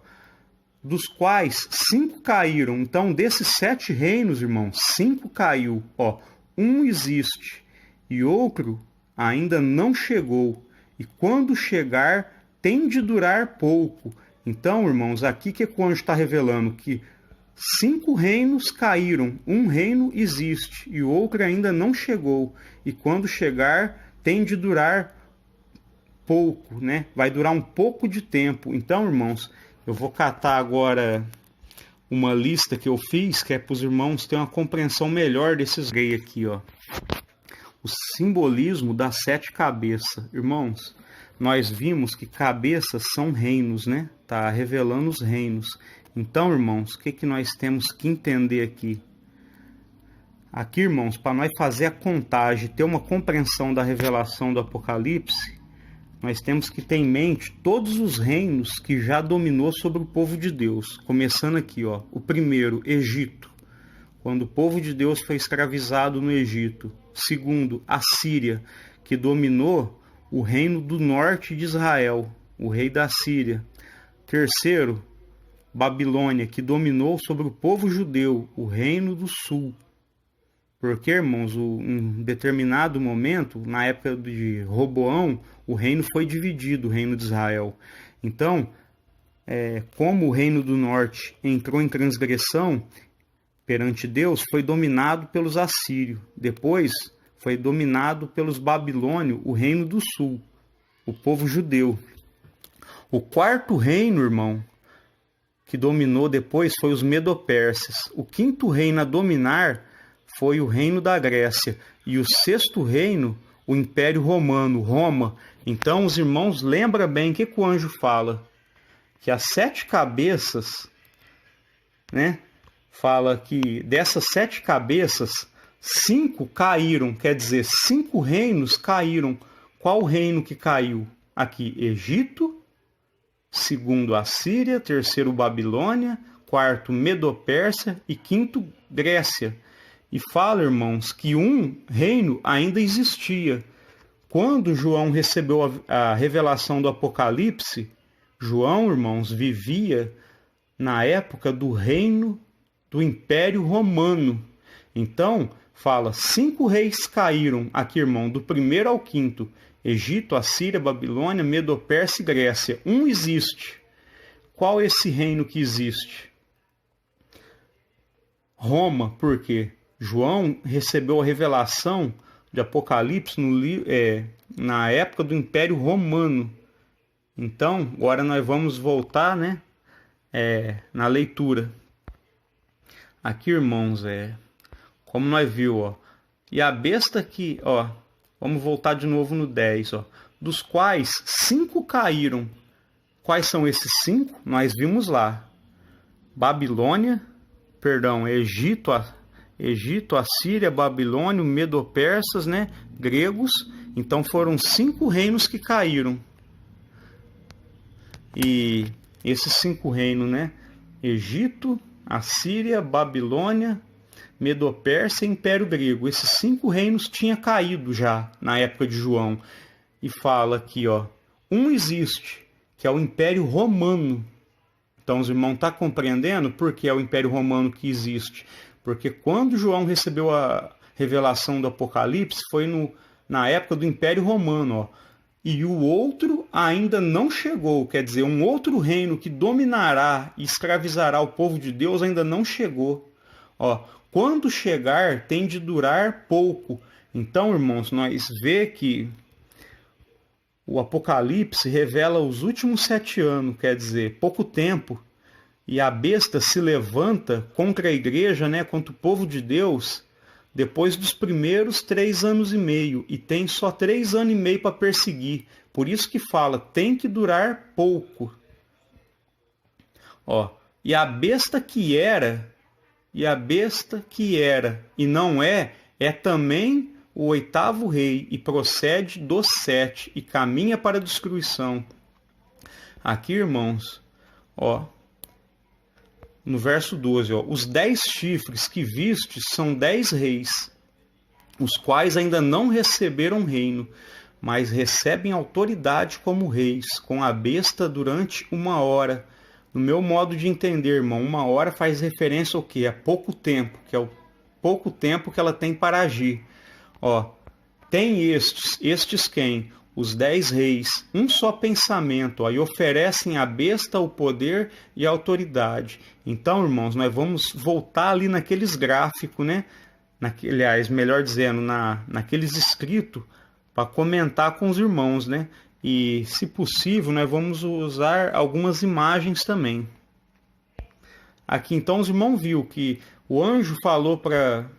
dos quais 5 caíram. Então, desses 7 reinos, irmãos, 5 caiu. Ó, um existe e outro ainda não chegou. E quando chegar, tem de durar pouco. Então, irmãos, aqui que o anjo está revelando que 5 reinos caíram, um reino existe e o outro ainda não chegou. E quando chegar, tem de durar pouco, né? Vai durar um pouco de tempo. Então, irmãos, eu vou catar agora uma lista que eu fiz, que é para os irmãos terem uma compreensão melhor desses reis aqui, ó. O simbolismo das 7 cabeças. Irmãos, nós vimos que cabeças são reinos, né? Tá revelando os reinos. Então, irmãos, o que nós temos que entender aqui? Aqui, irmãos, para nós fazer a contagem, ter uma compreensão da revelação do Apocalipse, nós temos que ter em mente todos os reinos que já dominou sobre o povo de Deus. Começando aqui, ó, o primeiro, Egito, quando o povo de Deus foi escravizado no Egito. Segundo, a Síria, que dominou o reino do norte de Israel, o rei da Síria. Terceiro, Babilônia, que dominou sobre o povo judeu, o reino do sul. Porque, irmãos, em determinado momento, na época de Roboão, o reino foi dividido, o reino de Israel. Então, como o reino do norte entrou em transgressão perante Deus, foi dominado pelos assírios. Depois, foi dominado pelos babilônios, o reino do sul, o povo judeu. O quarto reino, irmão, que dominou depois foi os medo-persas. O quinto reino a dominar foi o reino da Grécia. E o sexto reino, o Império Romano, Roma. Então os irmãos lembram bem o que o anjo fala, que as 7 cabeças, né, fala que dessas 7 cabeças, 5 caíram, quer dizer, 5 reinos caíram. Qual reino que caiu? Aqui, Egito, segundo Assíria, terceiro Babilônia, quarto Medo-Pérsia e quinto Grécia. E fala, irmãos, que um reino ainda existia. Quando João recebeu a revelação do Apocalipse, João, irmãos, vivia na época do reino do Império Romano. Então, fala, 5 reis caíram, aqui, irmão, do primeiro ao quinto, Egito, Assíria, Babilônia, Medo-Pérsia e Grécia. Um existe. Qual é esse reino que existe? Roma, por quê? João recebeu a revelação de Apocalipse na época do Império Romano. Então, agora nós vamos voltar, né, na leitura. Aqui, irmãos, como nós vimos, ó, e a besta que, ó, vamos voltar de novo no 10, ó, dos quais 5 caíram. Quais são esses 5? Nós vimos lá. Egito, Assíria, Babilônia, Medo-Persas, né, gregos. Então foram 5 reinos que caíram. E esses 5 reinos, né, Egito, Assíria, Babilônia, Medo-Pérsia e Império Grego. Esses 5 reinos tinham caído já na época de João. E fala aqui, ó, um existe, que é o Império Romano. Então os irmãos estão compreendendo por que é o Império Romano que existe? Porque quando João recebeu a revelação do Apocalipse, foi na época do Império Romano, ó. E o outro ainda não chegou, quer dizer, um outro reino que dominará e escravizará o povo de Deus ainda não chegou. Ó, quando chegar, tem de durar pouco. Então, irmãos, nós vê que o Apocalipse revela os últimos 7 anos, quer dizer, pouco tempo. E a besta se levanta contra a igreja, né, contra o povo de Deus, depois dos primeiros 3 anos e meio. E tem só 3 anos e meio para perseguir. Por isso que fala, tem que durar pouco. Ó, e a besta que era, e não é também o 8º rei, e procede dos 7, e caminha para a destruição. Aqui, irmãos, ó, no verso 12, ó, os 10 chifres que vistes são 10 reis, os quais ainda não receberam reino, mas recebem autoridade como reis, com a besta durante 1 hora. No meu modo de entender, irmão, 1 hora faz referência ao quê? A pouco tempo, que é o pouco tempo que ela tem para agir. Ó, tem estes quem? Os 10 reis, um só pensamento, ó, e oferecem à besta o poder e a autoridade. Então, irmãos, nós vamos voltar ali naqueles gráficos, né? Aliás, melhor dizendo, naqueles escritos, para comentar com os irmãos, né? E, se possível, nós vamos usar algumas imagens também. Aqui, então, os irmãos viram que o anjo falou para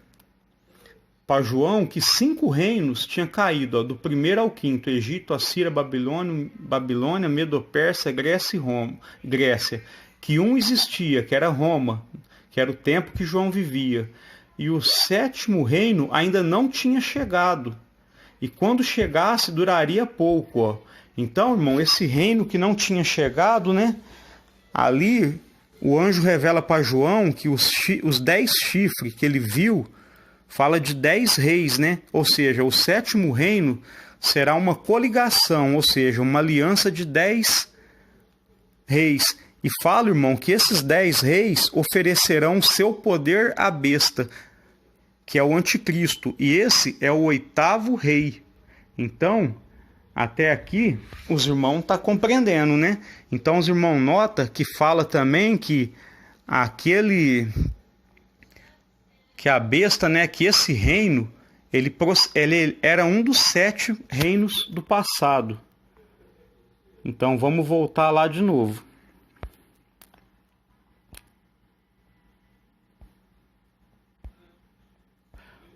João que 5 reinos tinham caído, ó, do primeiro ao quinto, Egito, Assíria, Babilônia, Medo-Pérsia, Grécia e Grécia. Que um existia, que era Roma, que era o tempo que João vivia. E o 7º reino ainda não tinha chegado. E quando chegasse, duraria pouco, ó. Então, irmão, esse reino que não tinha chegado, né? Ali, o anjo revela para João que os 10 chifres que ele viu, fala de 10 reis, né? Ou seja, o 7º reino será uma coligação, ou seja, uma aliança de 10 reis. E fala, irmão, que esses 10 reis oferecerão seu poder à besta, que é o anticristo. E esse é o 8º rei. Então, até aqui, os irmãos estão compreendendo, né? Então, os irmãos notam que fala também que a besta, né, que esse reino, ele era um dos 7 reinos do passado. Então, vamos voltar lá de novo.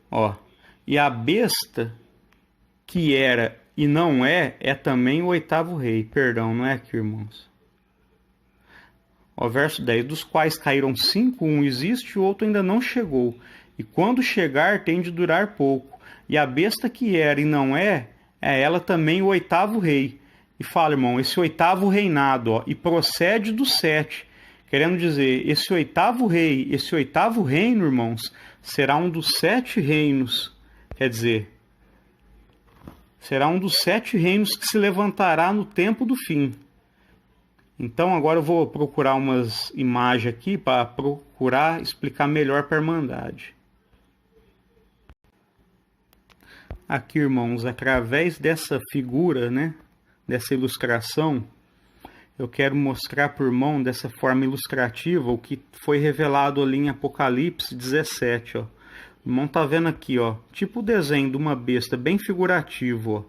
Ó, e a besta que era e não é, é também o oitavo rei. Perdão, não é aqui, irmãos. Ó, verso 10. Dos quais caíram 5, um existe e o outro ainda não chegou. E quando chegar, tem de durar pouco. E a besta que era e não é ela também o oitavo rei. E fala, irmão, esse oitavo reinado, ó, e procede do 7. Querendo dizer, esse oitavo rei, esse oitavo reino, irmãos, será um dos 7 reinos. Quer dizer, será um dos 7 reinos que se levantará no tempo do fim. Então agora eu vou procurar umas imagens aqui para procurar explicar melhor para a Irmandade. Aqui, irmãos, através dessa figura, né, dessa ilustração, eu quero mostrar para o irmão, dessa forma ilustrativa, o que foi revelado ali em Apocalipse 17. Ó. O irmão está vendo aqui, ó, tipo o desenho de uma besta, bem figurativo. Ó.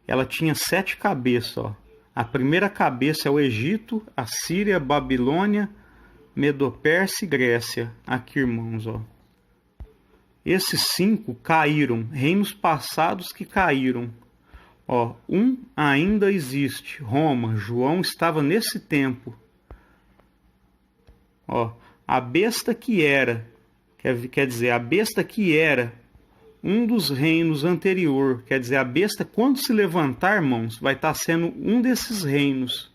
Ela tinha 7 cabeças. Ó. A primeira cabeça é o Egito, a Síria, a Babilônia, Medo-Pérsia e Grécia. Aqui, irmãos, ó. Esses 5 caíram, reinos passados que caíram. Ó, um ainda existe, Roma. João estava nesse tempo. Ó, a besta que era, quer dizer, a besta que era um dos reinos anterior, quer dizer, a besta quando se levantar, irmãos, vai estar sendo um desses reinos.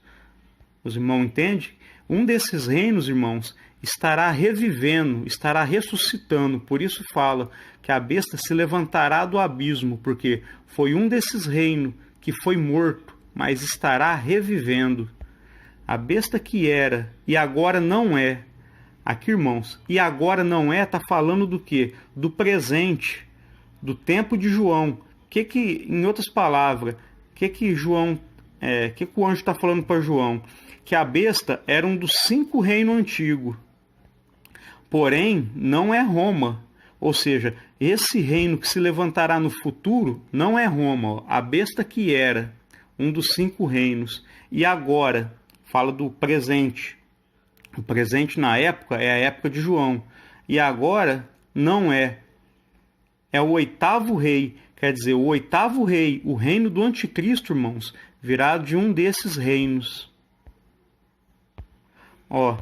Os irmãos entendem? Um desses reinos, irmãos, estará revivendo, estará ressuscitando. Por isso fala que a besta se levantará do abismo, porque foi um desses reinos que foi morto, mas estará revivendo. A besta que era e agora não é. Aqui, irmãos, e agora não é, está falando do quê? Do presente, do tempo de João. Em outras palavras, que João, que o anjo está falando para João? Que a besta era um dos 5 reinos antigos. Porém, não é Roma. Ou seja, esse reino que se levantará no futuro não é Roma. Ó. A besta que era um dos 5 reinos. E agora, fala do presente. O presente na época é a época de João. E agora não é. É o oitavo rei. Quer dizer, o oitavo rei, o reino do anticristo, irmãos, virá de um desses reinos. Ó,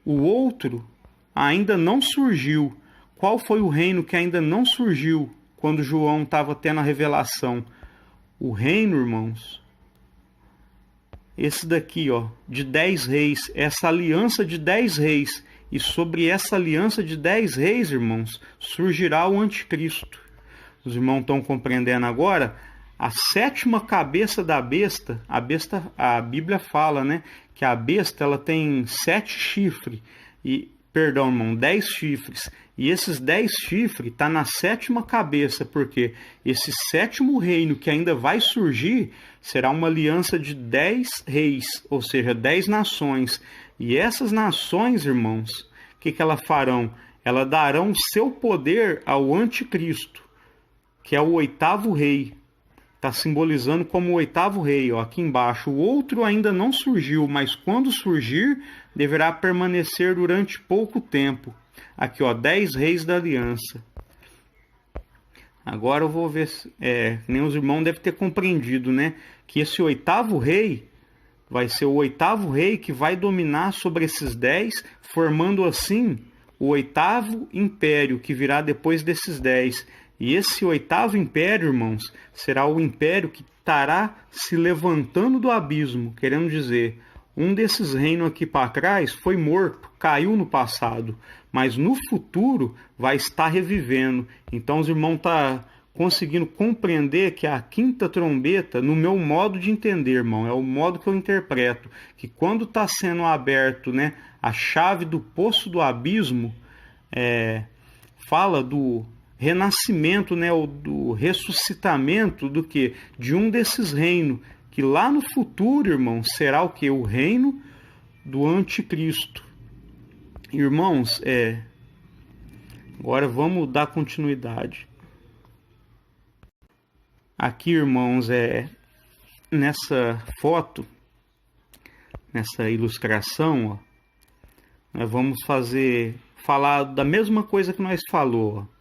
o outro ainda não surgiu. Qual foi o reino que ainda não surgiu quando João estava tendo a revelação? O reino, irmãos, esse daqui, ó, de 10 reis, essa aliança de 10 reis. E sobre essa aliança de 10 reis, irmãos, surgirá o anticristo. Os irmãos estão compreendendo agora? A 7ª cabeça da besta, a Bíblia fala, né, que a besta ela tem 7 chifres. Perdão, irmão, 10 chifres. E esses 10 chifres estão na 7ª cabeça, porque esse 7º reino que ainda vai surgir será uma aliança de 10 reis, ou seja, 10 nações. E essas nações, irmãos, o que elas farão? Elas darão seu poder ao anticristo, que é o oitavo rei. Está simbolizando como o oitavo rei, ó, aqui embaixo. O outro ainda não surgiu, mas quando surgir, deverá permanecer durante pouco tempo. Aqui, ó, 10 reis da aliança. Agora eu vou ver, nem os irmãos devem ter compreendido, né? Que esse oitavo rei vai ser o oitavo rei que vai dominar sobre esses 10, formando assim o oitavo império que virá depois desses 10. E esse oitavo império, irmãos, será o império que estará se levantando do abismo. Querendo dizer, um desses reinos aqui para trás foi morto, caiu no passado, mas no futuro vai estar revivendo. Então os irmãos estão conseguindo compreender que a 5ª trombeta, no meu modo de entender, irmão, é o modo que eu interpreto, que quando está sendo aberto, né, a chave do poço do abismo, fala do renascimento, né, ou do ressuscitamento do que? De um desses reinos, que lá no futuro, irmãos, será o que? O reino do anticristo. Irmãos, agora vamos dar continuidade. Aqui, irmãos, nessa foto, nessa ilustração, ó, nós vamos falar da mesma coisa que nós falou, ó.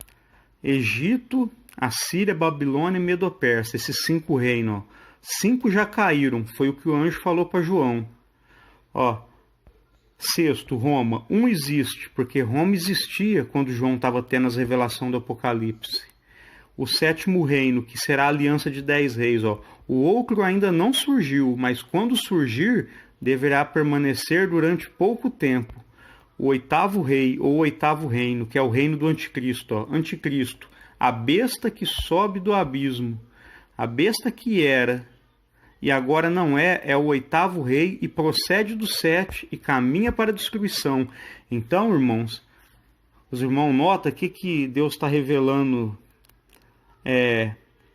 Egito, Assíria, Babilônia e Medo-Persa, esses 5 reinos, ó. 5 já caíram, foi o que o anjo falou para João. Ó, sexto, Roma. Um existe, porque Roma existia quando João estava tendo as revelações do Apocalipse. O sétimo reino, que será a aliança de 10 reis. Ó. O outro ainda não surgiu, mas quando surgir, deverá permanecer durante pouco tempo. O oitavo rei, ou oitavo reino, que é o reino do anticristo. Ó. Anticristo, a besta que sobe do abismo. A besta que era e agora não é o oitavo rei e procede do 7 e caminha para a destruição. Então, irmãos, os irmãos notam que Deus está revelando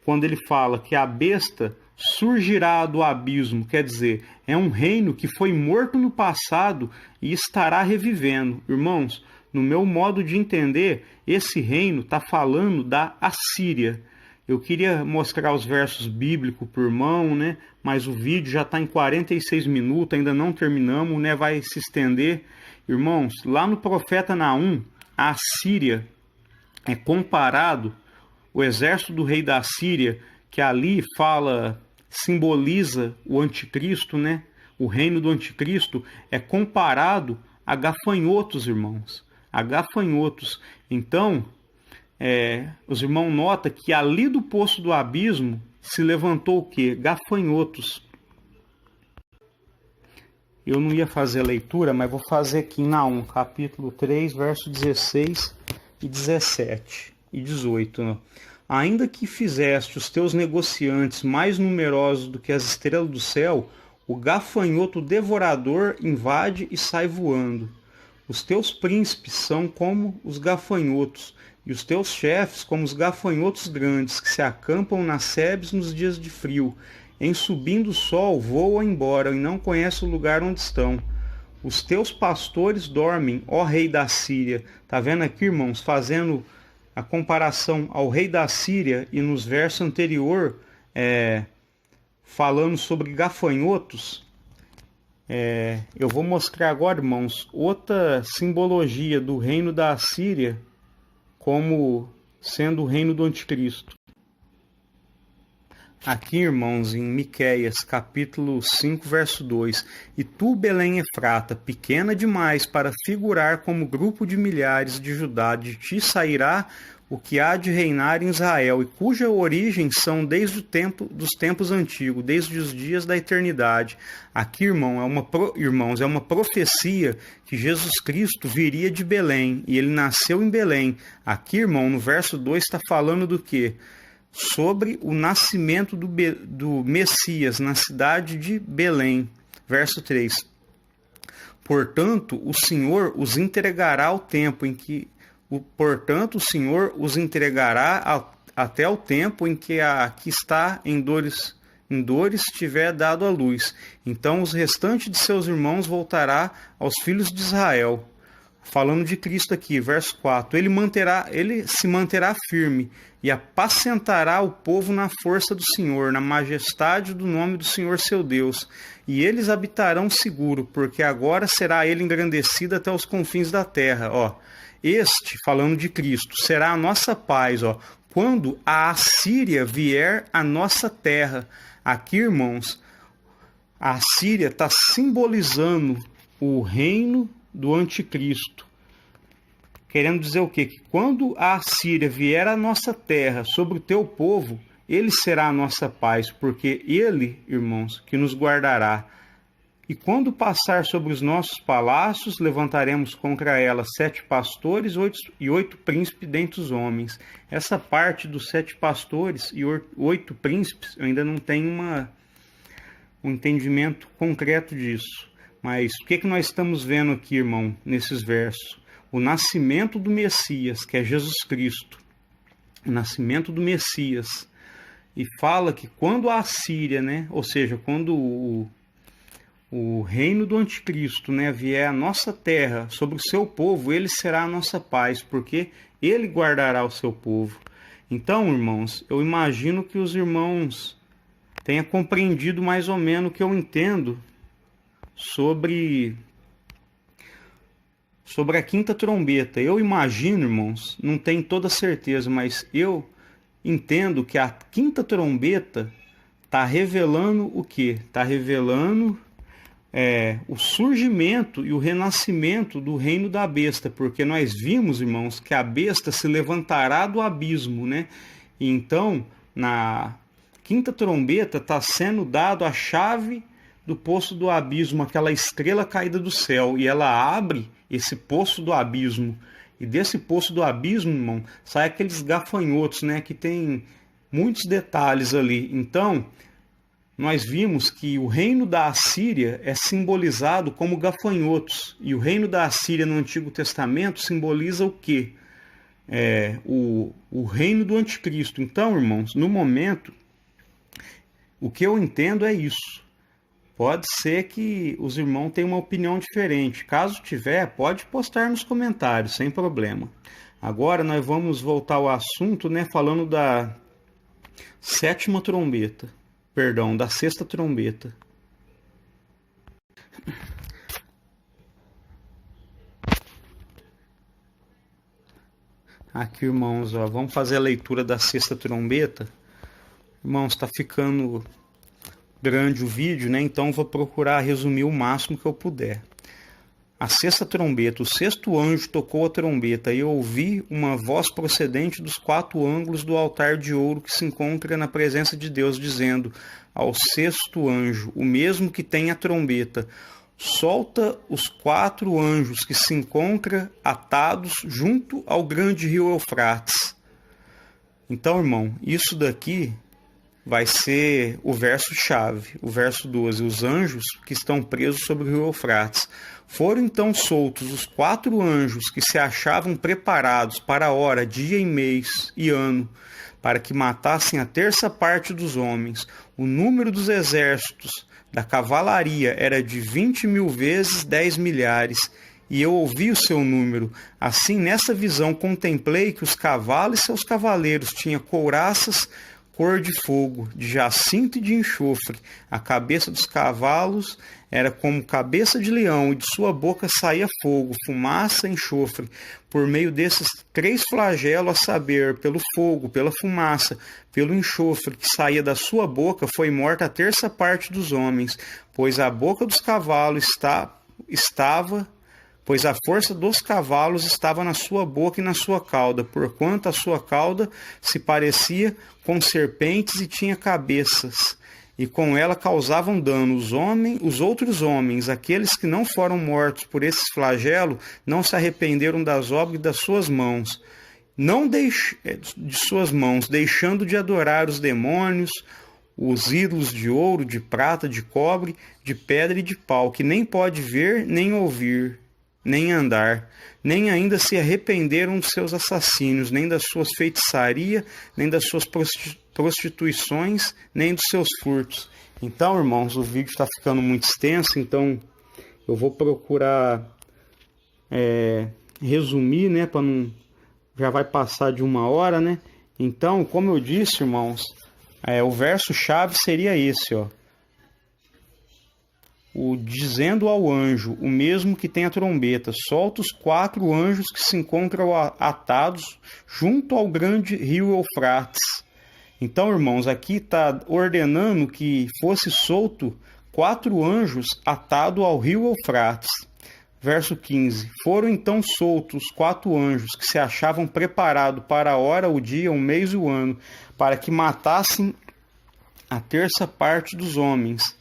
quando ele fala que a besta surgirá do abismo, quer dizer, é um reino que foi morto no passado e estará revivendo. Irmãos, no meu modo de entender, esse reino está falando da Assíria. Eu queria mostrar os versos bíblicos por irmão, né? Mas o vídeo já está em 46 minutos, ainda não terminamos, né? Vai se estender. Irmãos, lá no profeta Naum, a Assíria é comparado, o exército do rei da Síria, que ali simboliza o anticristo, né? O reino do anticristo é comparado a gafanhotos, irmãos. A gafanhotos. Então, os irmãos notam que ali do poço do abismo se levantou o quê? Gafanhotos. Eu não ia fazer a leitura, mas vou fazer aqui em Naum, capítulo 3, verso 16 e 17 e 18. Né? Ainda que fizeste os teus negociantes mais numerosos do que as estrelas do céu, o gafanhoto devorador invade e sai voando. Os teus príncipes são como os gafanhotos, e os teus chefes como os gafanhotos grandes, que se acampam nas sebes nos dias de frio. Em subindo o sol, voam embora, e não conhecem o lugar onde estão. Os teus pastores dormem, ó rei da Síria. Está vendo aqui, irmãos, fazendo a comparação ao rei da Síria, e nos versos anterior, falando sobre gafanhotos. Eu vou mostrar agora, irmãos, outra simbologia do reino da Assíria como sendo o reino do anticristo. Aqui, irmãos, em Miqueias, capítulo 5, verso 2. E tu, Belém Efrata, pequena demais para figurar como grupo de milhares de Judá, de ti sairá o que há de reinar em Israel, e cuja origem são desde o tempo dos tempos antigos, desde os dias da eternidade. Aqui, irmãos, é uma profecia que Jesus Cristo viria de Belém, e ele nasceu em Belém. Aqui, irmão, no verso 2 está falando do quê? Sobre o nascimento do Messias na cidade de Belém. Verso 3. Portanto, o Senhor os entregará ao tempo em que Portanto, o Senhor os entregará até o tempo em que a que está em dores tiver dado à luz. Então os restantes de seus irmãos voltará aos filhos de Israel. Falando de Cristo aqui, verso 4. Ele se manterá firme e apacentará o povo na força do Senhor, na majestade do nome do Senhor seu Deus. E eles habitarão seguro, porque agora será ele engrandecido até os confins da terra. Este, falando de Cristo, será a nossa paz, quando a Assíria vier à nossa terra. Aqui, irmãos, a Assíria está simbolizando o reino do anticristo. Querendo dizer o quê? Que quando a Assíria vier à nossa terra, sobre o teu povo, ele será a nossa paz, porque ele, irmãos, que nos guardará. E quando passar sobre os nossos palácios, levantaremos contra ela 7 pastores e 8 príncipes dentre os homens. Essa parte dos 7 pastores e 8 príncipes, eu ainda não tenho um entendimento concreto disso. Mas o que nós estamos vendo aqui, irmão, nesses versos? O nascimento do Messias, que é Jesus Cristo. O nascimento do Messias. E fala que quando a Assíria, ou seja, quando o reino do anticristo, vier à nossa terra, sobre o seu povo, ele será a nossa paz, porque ele guardará o seu povo. Então, irmãos, eu imagino que os irmãos tenham compreendido mais ou menos o que eu entendo sobre a quinta trombeta. Eu imagino, irmãos, não tenho toda certeza, mas eu entendo que a quinta trombeta está revelando o quê? Está revelando o surgimento e o renascimento do reino da besta, porque nós vimos, irmãos, que a besta se levantará do abismo, né? E então, na quinta trombeta está sendo dado a chave do poço do abismo, aquela estrela caída do céu, e ela abre esse poço do abismo. E desse poço do abismo, irmão, sai aqueles gafanhotos, né, que tem muitos detalhes ali. Então, nós vimos que o reino da Assíria é simbolizado como gafanhotos. E o reino da Assíria no Antigo Testamento simboliza o quê? O reino do anticristo. Então, irmãos, no momento, o que eu entendo é isso. Pode ser que os irmãos tenham uma opinião diferente. Caso tiver, pode postar nos comentários, sem problema. Agora nós vamos voltar ao assunto, né, falando da sétima trombeta. Perdão, da sexta trombeta. Aqui, irmãos, ó, vamos fazer a leitura da sexta trombeta. Irmãos, está ficando grande o vídeo, né? Então vou procurar resumir o máximo que eu puder. A sexta trombeta, o sexto anjo tocou a trombeta e eu ouvi uma voz procedente dos quatro ângulos do altar de ouro que se encontra na presença de Deus, dizendo ao sexto anjo, o mesmo que tem a trombeta, solta os quatro anjos que se encontram atados junto ao grande rio Eufrates. Então, irmão, isso daqui vai ser o verso-chave, o verso 12. Os anjos que estão presos sobre o rio Eufrates. Foram então soltos os quatro anjos que se achavam preparados para a hora, dia e mês e ano, para que matassem a terça parte dos homens. O número dos exércitos da cavalaria era de 20.000 vezes 10 milhares, e eu ouvi o seu número. Assim, nessa visão, contemplei que os cavalos e seus cavaleiros tinham couraças cor de fogo, de jacinto e de enxofre. A cabeça dos cavalos era como cabeça de leão, e de sua boca saía fogo, fumaça e enxofre. Por meio desses três flagelos, a saber, pelo fogo, pela fumaça, pelo enxofre que saía da sua boca, foi morta a terça parte dos homens, pois a boca dos cavalos pois a força dos cavalos estava na sua boca e na sua cauda, porquanto a sua cauda se parecia com serpentes e tinha cabeças, e com ela causavam dano os outros homens, aqueles que não foram mortos por esses flagelos, não se arrependeram das obras das suas mãos, deixando de adorar os demônios, os ídolos de ouro, de prata, de cobre, de pedra e de pau, que nem pode ver, nem ouvir, nem andar, nem ainda se arrependeram dos seus assassínios, nem das suas feitiçarias, nem das suas prostituições, nem dos seus furtos. Então, irmãos, o vídeo está ficando muito extenso, então eu vou procurar resumir, né, para não, já vai passar de 1 hora, né? Então, como eu disse, irmãos, o verso-chave seria esse, ó. Dizendo ao anjo, o mesmo que tem a trombeta, solta os quatro anjos que se encontram atados junto ao grande rio Eufrates. Então, irmãos, aqui está ordenando que fosse solto 4 anjos atados ao rio Eufrates. Verso 15. Foram então soltos os 4 anjos que se achavam preparados para a hora, o dia, o mês e o ano, para que matassem a terça parte dos homens.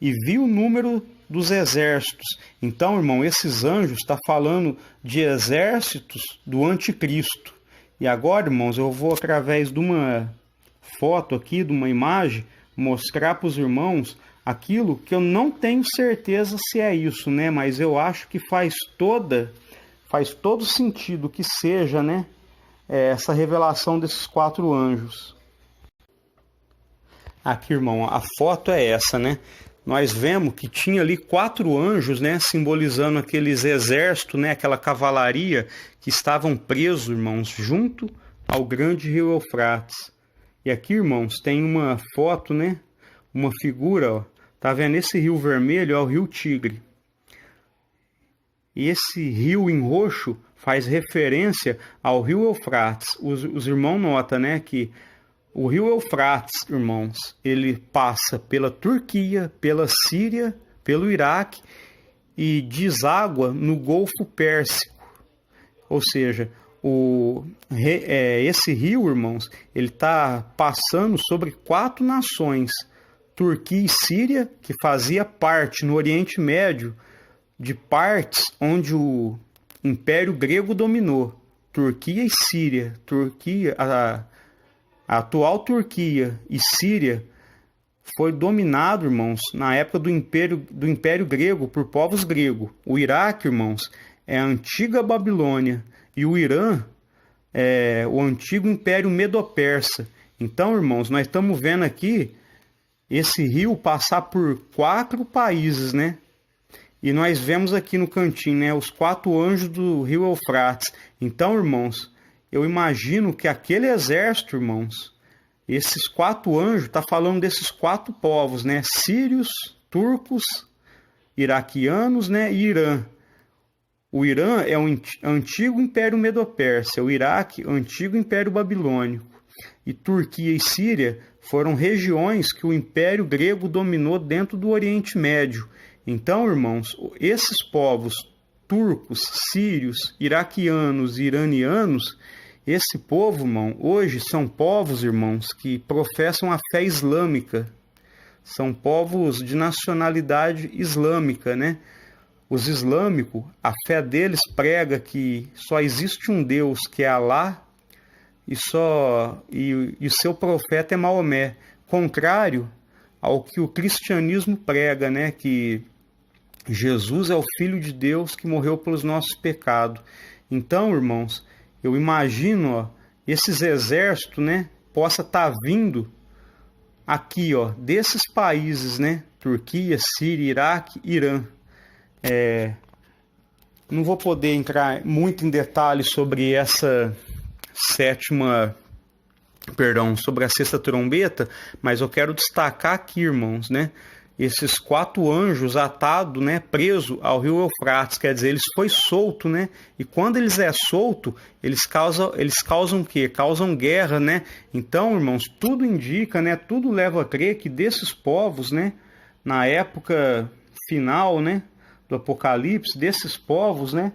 E vi o número dos exércitos. Então, irmão, esses anjos está falando de exércitos do anticristo. E agora, irmãos, eu vou, através de uma foto aqui, de uma imagem, mostrar para os irmãos aquilo que eu não tenho certeza se é isso, né? Mas eu acho que faz todo sentido que seja, né? Essa revelação desses 4 anjos. Aqui, irmão, a foto é essa, né? Nós vemos que tinha ali 4 anjos, né, simbolizando aqueles exércitos, né, aquela cavalaria que estavam presos, irmãos, junto ao grande rio Eufrates. E aqui, irmãos, tem uma foto, né, uma figura, ó, tá vendo esse rio vermelho? É o rio Tigre. E esse rio em roxo faz referência ao rio Eufrates. Os irmãos notam, né, que O rio Eufrates, irmãos, ele passa pela Turquia, pela Síria, pelo Iraque e deságua no Golfo Pérsico. Ou seja, esse rio, irmãos, ele está passando sobre 4 nações: Turquia e Síria, que fazia parte no Oriente Médio de partes onde o Império Grego dominou. Turquia e Síria, a atual Turquia e Síria foi dominado, irmãos, na época do Império Grego por povos gregos. O Iraque, irmãos, é a antiga Babilônia e o Irã é o antigo Império Medo-Persa. Então, irmãos, nós estamos vendo aqui esse rio passar por 4 países, né? E nós vemos aqui no cantinho, né, os 4 anjos do rio Eufrates. Então, irmãos, eu imagino que aquele exército, irmãos, esses 4 anjos, está falando desses 4 povos, né? Sírios, turcos, iraquianos, né? E Irã. O Irã é o antigo Império Medo-Persa, o Iraque, o antigo Império Babilônico. E Turquia e Síria foram regiões que o Império Grego dominou dentro do Oriente Médio. Então, irmãos, esses povos turcos, sírios, iraquianos e iranianos, esse povo, irmão, hoje são povos, irmãos, que professam a fé islâmica. São povos de nacionalidade islâmica, né? Os islâmicos, a fé deles prega que só existe um Deus, que é Alá, e seu profeta é Maomé. Contrário ao que o cristianismo prega, né? Que Jesus é o Filho de Deus que morreu pelos nossos pecados. Então, irmãos, eu imagino, esses exércitos, né, possa estar vindo aqui, desses países, né, Turquia, Síria, Iraque, Irã. Não vou poder entrar muito em detalhes sobre sobre a sexta trombeta, mas eu quero destacar aqui, irmãos, né, esses 4 anjos atados, né, presos ao rio Eufrates, quer dizer, eles foi solto, né? E quando eles é solto, eles causam o quê? Causam guerra, né? Então, irmãos, tudo indica, né? Tudo leva a crer que desses povos, né, na época final, né, do Apocalipse, desses povos, né,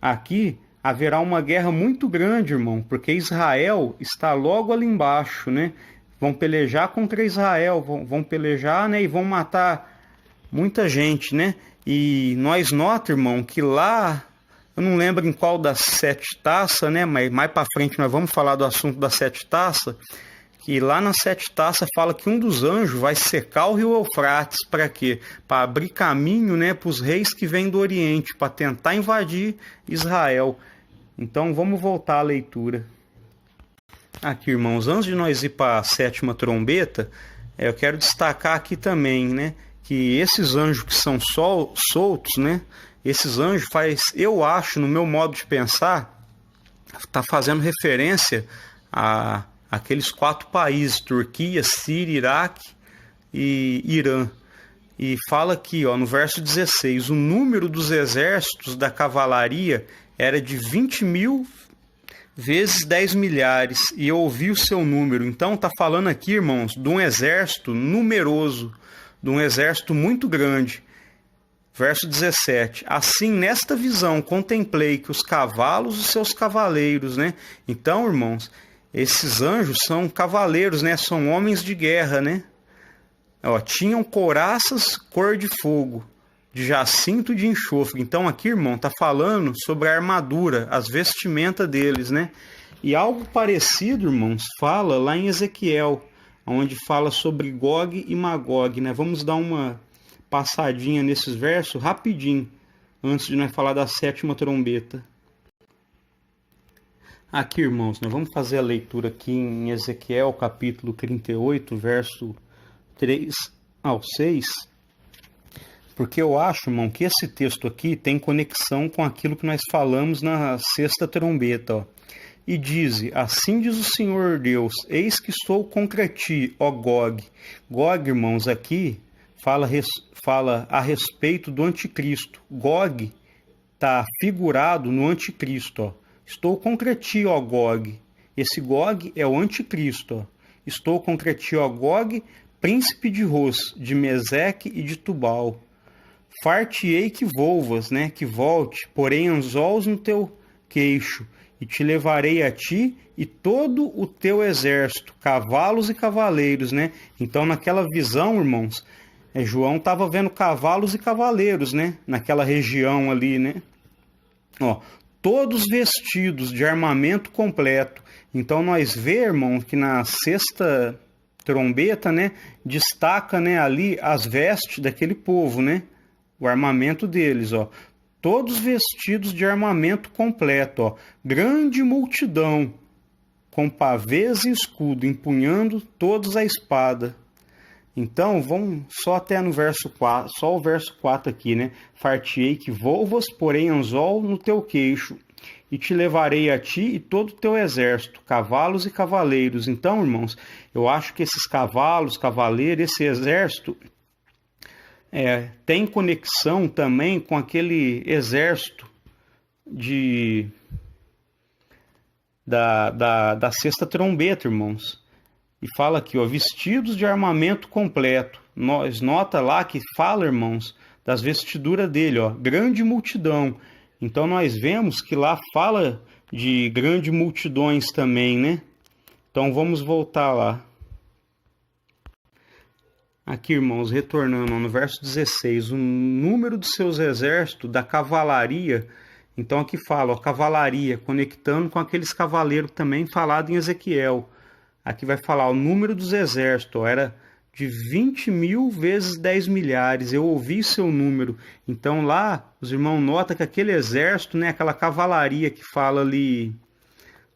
aqui haverá uma guerra muito grande, irmão, porque Israel está logo ali embaixo, né? Vão pelejar contra Israel, vão pelejar, né, e vão matar muita gente, né? E nós nota, irmão, que lá, eu não lembro em qual das 7 taças, né, mas mais para frente nós vamos falar do assunto das 7 taças, que lá nas 7 taças fala que um dos anjos vai secar o rio Eufrates, para quê? Para abrir caminho, né, para os reis que vêm do Oriente, para tentar invadir Israel. Então vamos voltar à leitura. Aqui, irmãos, antes de nós ir para a 7ª trombeta, eu quero destacar aqui também, né, que esses anjos que são soltos, né, esses anjos eu acho, no meu modo de pensar, está fazendo referência a aqueles 4 países, Turquia, Síria, Iraque e Irã. E fala aqui, no verso 16, o número dos exércitos da cavalaria era de 20.000 vezes 10 milhares, e eu ouvi o seu número. Então está falando aqui, irmãos, de um exército numeroso, de um exército muito grande. Verso 17, assim nesta visão contemplei que os cavalos e seus cavaleiros, né? Então, irmãos, esses anjos são cavaleiros, né? São homens de guerra, né? Tinham couraças cor de fogo, de jacinto de enxofre. Então aqui, irmão, está falando sobre a armadura, as vestimentas deles, né? E algo parecido, irmãos, fala lá em Ezequiel, onde fala sobre Gog e Magog, né? Vamos dar uma passadinha nesses versos rapidinho, antes de nós falar da 7ª trombeta. Aqui, irmãos, nós vamos fazer a leitura aqui em Ezequiel, capítulo 38, verso 3 ao 6, porque eu acho, irmão, que esse texto aqui tem conexão com aquilo que nós falamos na 6ª trombeta. E diz, assim diz o Senhor Deus, eis que estou contra ti, ó Gog. Gog, irmãos, aqui fala a respeito do anticristo. Gog está figurado no anticristo, Estou contra ti, ó Gog. Esse Gog é o anticristo, estou contra ti, ó Gog, príncipe de Ros, de Meseque e de Tubal. Far-te-ei que volvas, né, que volte, porém anzóis no teu queixo, e te levarei a ti e todo o teu exército, cavalos e cavaleiros, né? Então, naquela visão, irmãos, João estava vendo cavalos e cavaleiros, né? Naquela região ali, né? Ó, todos vestidos de armamento completo. Então, nós vemos, irmãos, que na sexta trombeta, né? Destaca, né, ali as vestes daquele povo, né? O armamento deles, ó. Todos vestidos de armamento completo, ó. Grande multidão, com pavês e escudo, empunhando todos a espada. Então, vamos só até no verso 4, só o verso 4 aqui, né? Far-te-ei que volvas, porém anzol no teu queixo, e te levarei a ti e todo o teu exército, cavalos e cavaleiros. Então, irmãos, eu acho que esses cavalos, cavaleiros, esse exército tem conexão também com aquele exército da sexta trombeta, irmãos. E fala aqui, ó, vestidos de armamento completo. Nós nota lá que fala, irmãos, das vestiduras dele, ó, grande multidão. Então nós vemos que lá fala de grandes multidões também, né? Então vamos voltar lá. Aqui, irmãos, retornando no verso 16, o número dos seus exércitos, da cavalaria. Então aqui fala, ó, cavalaria, conectando com aqueles cavaleiros também falado em Ezequiel. Aqui vai falar o número dos exércitos, ó, era de 20.000 vezes 10 milhares. Eu ouvi seu número. Então lá, os irmãos notam que aquele exército, né, aquela cavalaria que fala ali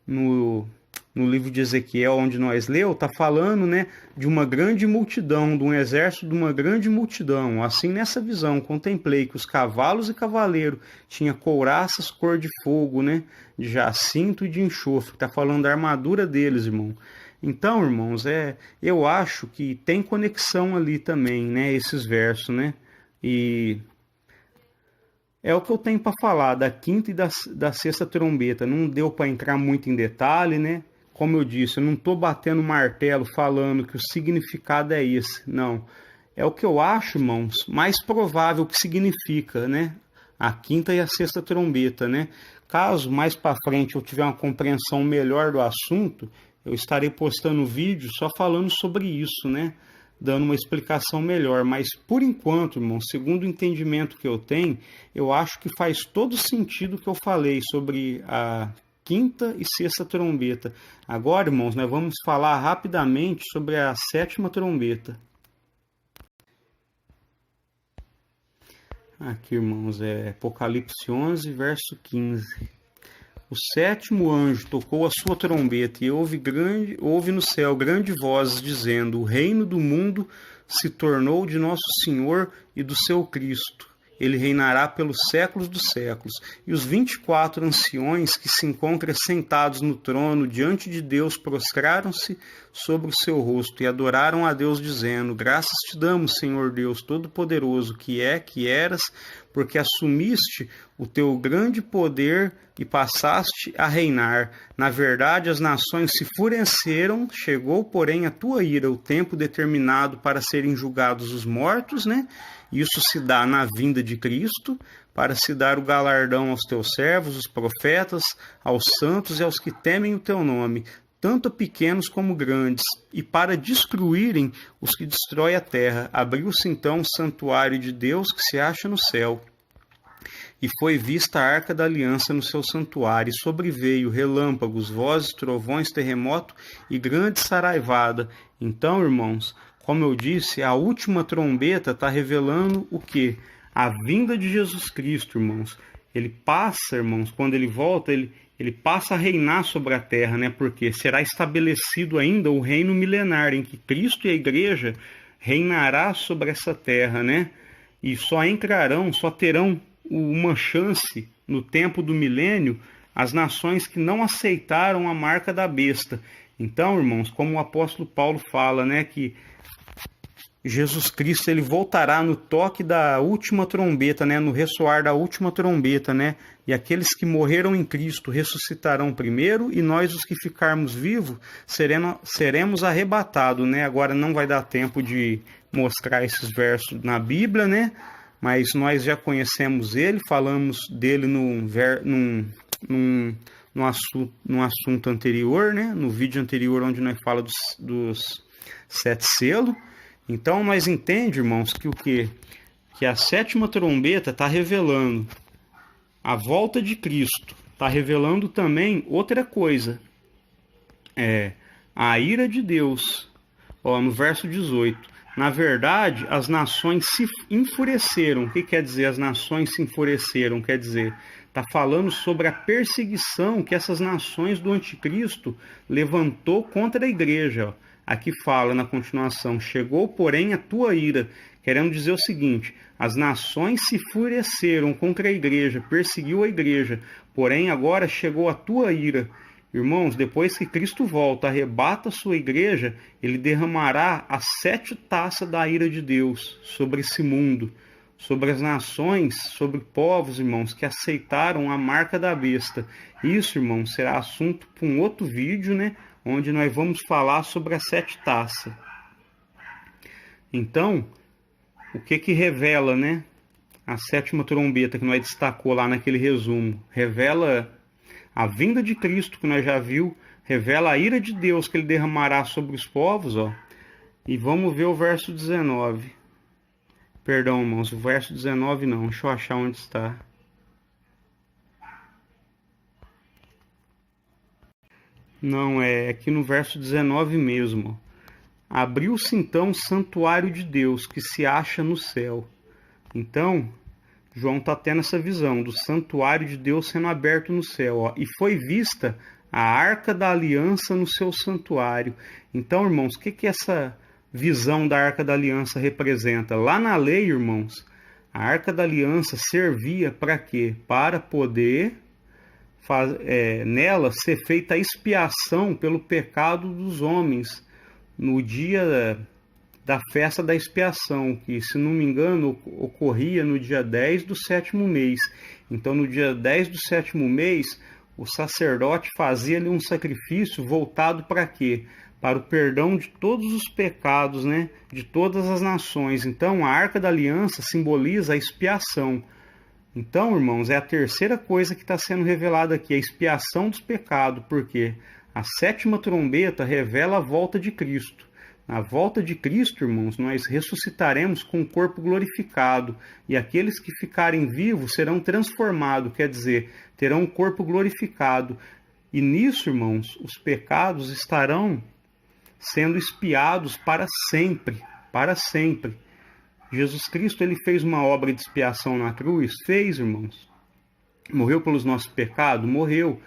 no livro de Ezequiel, onde nós leu, está falando, né, de uma grande multidão, de um exército de uma grande multidão. Assim, nessa visão, contemplei que os cavalos e cavaleiros tinham couraças cor de fogo, né, de jacinto e de enxofre. Está falando da armadura deles, irmão. Então, irmãos, eu acho que tem conexão ali também, né, esses versos, né, e é o que eu tenho para falar da quinta e da sexta trombeta. Não deu para entrar muito em detalhe, né? Como eu disse, eu não estou batendo martelo falando que o significado é esse. Não. É o que eu acho, irmãos, mais provável que significa, né? A quinta e a sexta trombeta, né? Caso mais para frente eu tiver uma compreensão melhor do assunto, eu estarei postando vídeo só falando sobre isso, né? Dando uma explicação melhor. Mas, por enquanto, irmão, segundo o entendimento que eu tenho, eu acho que faz todo sentido o que eu falei sobre a quinta e sexta trombeta. Agora, irmãos, nós vamos falar rapidamente sobre a sétima trombeta. Aqui, irmãos, é Apocalipse 11, verso 15. O sétimo anjo tocou a sua trombeta e houve no céu grande voz dizendo: o reino do mundo se tornou de nosso Senhor e do seu Cristo. Ele reinará pelos séculos dos séculos. E os 24 anciões que se encontram sentados no trono diante de Deus prostraram-se sobre o seu rosto e adoraram a Deus, dizendo: graças te damos, Senhor Deus Todo-Poderoso, que eras, porque assumiste o teu grande poder e passaste a reinar. Na verdade, as nações se enfureceram, chegou, porém, a tua ira, o tempo determinado para serem julgados os mortos, né? Isso se dá na vinda de Cristo, para se dar o galardão aos teus servos, os profetas, aos santos e aos que temem o teu nome, tanto pequenos como grandes, e para destruírem os que destroem a terra. Abriu-se então o santuário de Deus que se acha no céu. E foi vista a arca da aliança no seu santuário, e sobreveio relâmpagos, vozes, trovões, terremoto e grande saraivada. Então, irmãos, como eu disse, a última trombeta está revelando o quê? A vinda de Jesus Cristo, irmãos. Ele passa, irmãos, quando ele volta, ele passa a reinar sobre a terra, né? Porque será estabelecido ainda o reino milenar, em que Cristo e a igreja reinará sobre essa terra, né? E só terão uma chance no tempo do milênio as nações que não aceitaram a marca da besta. Então, irmãos, como o apóstolo Paulo fala, né, que Jesus Cristo ele voltará no toque da última trombeta, né? No ressoar da última trombeta, né? E aqueles que morreram em Cristo ressuscitarão primeiro, e nós, os que ficarmos vivos, seremos arrebatados, né? Agora não vai dar tempo de mostrar esses versos na Bíblia, né? Mas nós já conhecemos ele, falamos dele num assunto anterior, né? No vídeo anterior, onde nós falamos dos 7 selos. Então nós entendemos, irmãos, que o quê? Que a sétima trombeta está revelando a volta de Cristo. Está revelando também outra coisa. A ira de Deus. Ó, no verso 18. Na verdade, as nações se enfureceram. O que quer dizer as nações se enfureceram? Quer dizer, está falando sobre a perseguição que essas nações do anticristo levantou contra a igreja. Ó. Aqui fala na continuação, chegou, porém, a tua ira. Querendo dizer o seguinte, as nações se enfureceram contra a igreja, perseguiu a igreja, porém agora chegou a tua ira. Irmãos, depois que Cristo volta, arrebata a sua igreja, ele derramará as 7 taças da ira de Deus sobre esse mundo, sobre as nações, sobre povos, irmãos, que aceitaram a marca da besta. Isso, irmãos, será assunto para um outro vídeo, né? Onde nós vamos falar sobre as 7 taças. Então, o que revela, né? A sétima trombeta que nós destacou lá naquele resumo. Revela a vinda de Cristo, que nós já viu. Revela a ira de Deus que ele derramará sobre os povos, ó. E vamos ver o verso 19. Perdão, irmãos, o verso 19 não. Deixa eu achar onde está. Não, é aqui no verso 19 mesmo. Abriu-se então o santuário de Deus, que se acha no céu. Então, João está tendo essa visão do santuário de Deus sendo aberto no céu. Ó, e foi vista a arca da aliança no seu santuário. Então, irmãos, o que essa visão da arca da aliança representa? Lá na lei, irmãos, a arca da aliança servia para quê? Para poder nela ser feita a expiação pelo pecado dos homens no dia da festa da expiação, que, se não me engano, ocorria no dia 10 do 7º mês. Então, no dia 10 do 7º mês, o sacerdote fazia ali um sacrifício voltado para quê? Para o perdão de todos os pecados, né? De todas as nações. Então, a Arca da Aliança simboliza a expiação. Então, irmãos, é a terceira coisa que está sendo revelada aqui, a expiação dos pecados, porque a sétima trombeta revela a volta de Cristo. Na volta de Cristo, irmãos, nós ressuscitaremos com o corpo glorificado, e aqueles que ficarem vivos serão transformados, quer dizer, terão um corpo glorificado. E nisso, irmãos, os pecados estarão sendo expiados para sempre, para sempre. Jesus Cristo, ele fez uma obra de expiação na cruz? Fez, irmãos. Morreu pelos nossos pecados? Morreu.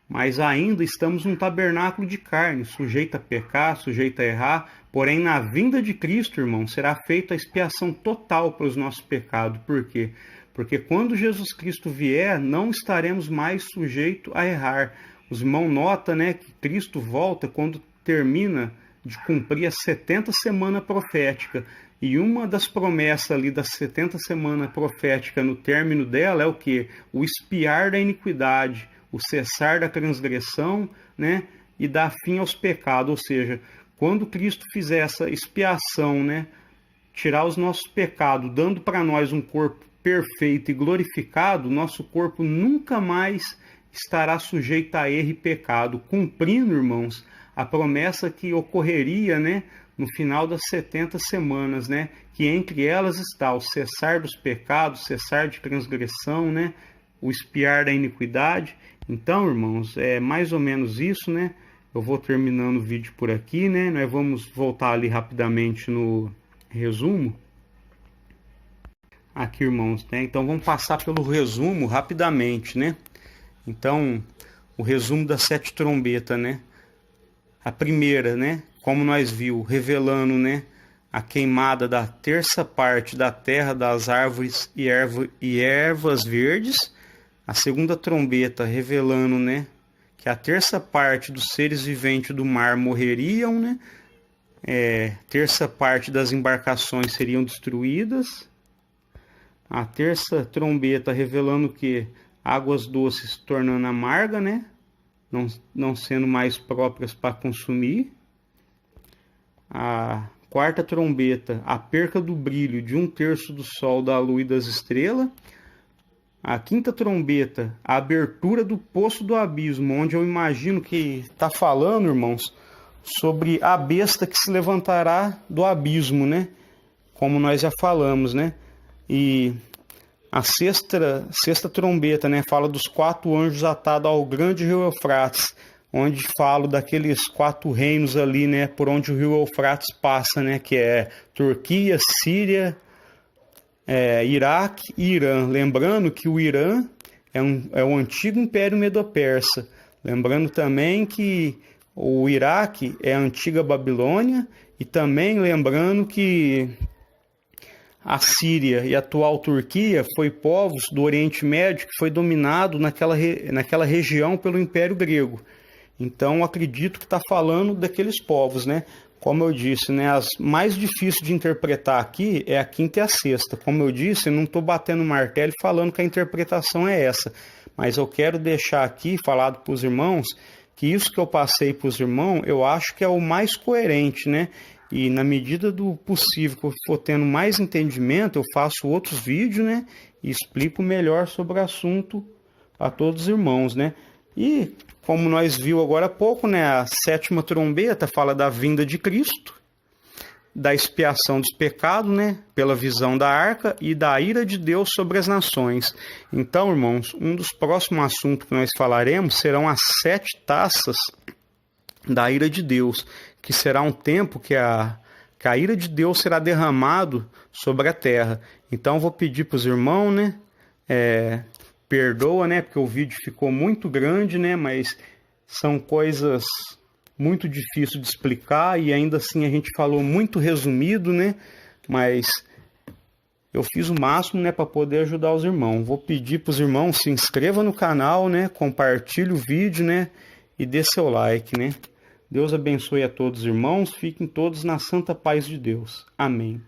Mas ainda estamos num tabernáculo de carne, sujeito a pecar, sujeito a errar. Porém, na vinda de Cristo, irmão, será feita a expiação total pelos nossos pecados. Por quê? Porque quando Jesus Cristo vier, não estaremos mais sujeitos a errar. Os irmãos notam, né, que Cristo volta quando termina de cumprir as 70 semanas proféticas. E uma das promessas ali das 70 semanas proféticas, no término dela, é o quê? O expiar da iniquidade, o cessar da transgressão, né? E dar fim aos pecados. Ou seja, quando Cristo fizer essa expiação, né? Tirar os nossos pecados, dando para nós um corpo perfeito e glorificado, nosso corpo nunca mais estará sujeito a erro e pecado, cumprindo, irmãos, a promessa que ocorreria, né? No final das 70 semanas, né? Que entre elas está o cessar dos pecados, cessar de transgressão, né? O expiar da iniquidade. Então, irmãos, é mais ou menos isso, né? Eu vou terminando o vídeo por aqui, né? Nós vamos voltar ali rapidamente no resumo. Aqui, irmãos, né? Então vamos passar pelo resumo rapidamente, né? Então, o resumo das 7 trombetas, né? A primeira, né? Como nós viu, revelando, né, a queimada da terça parte da terra, das árvores e ervas verdes. A segunda trombeta revelando, né, que a terça parte dos seres viventes do mar morreriam, né, terça parte das embarcações seriam destruídas. A terça trombeta revelando que águas doces se tornando amarga, né? Não sendo mais próprias para consumir. A quarta trombeta, a perca do brilho de 1/3 do sol, da lua e das estrelas. A quinta trombeta, a abertura do poço do abismo, onde eu imagino que está falando, irmãos, sobre a besta que se levantará do abismo, né? Como nós já falamos, né? E a sexta trombeta, né? Fala dos 4 anjos atados ao grande rio Eufrates, onde falo daqueles 4 reinos ali, né? Por onde o rio Eufrates passa, né? Que é Turquia, Síria, Iraque e Irã. Lembrando que o Irã é o antigo Império Medo-Persa. Lembrando também que o Iraque é a antiga Babilônia. E também lembrando que a Síria e a atual Turquia foi povos do Oriente Médio que foi dominado naquela região pelo Império Grego. Então, acredito que está falando daqueles povos, né? Como eu disse, né? As mais difíceis de interpretar aqui é a quinta e a sexta. Como eu disse, eu não estou batendo martelo falando que a interpretação é essa. Mas eu quero deixar aqui, falado para os irmãos, que isso que eu passei para os irmãos, eu acho que é o mais coerente, né? E na medida do possível que eu for tendo mais entendimento, eu faço outros vídeos, né? E explico melhor sobre o assunto para todos os irmãos, né? E como nós viu agora há pouco, né? A sétima trombeta fala da vinda de Cristo, da expiação dos pecados, né? Pela visão da arca e da ira de Deus sobre as nações. Então, irmãos, um dos próximos assuntos que nós falaremos serão as 7 taças da ira de Deus, que será um tempo que a ira de Deus será derramado sobre a terra. Então vou pedir para os irmãos, né? Perdoa, né? Porque o vídeo ficou muito grande, né? Mas são coisas muito difíceis de explicar e ainda assim a gente falou muito resumido, né? Mas eu fiz o máximo, né, para poder ajudar os irmãos. Vou pedir para os irmãos se inscrevam no canal, né? Compartilhe o vídeo, né? E dê seu like, né? Deus abençoe a todos os irmãos. Fiquem todos na santa paz de Deus. Amém.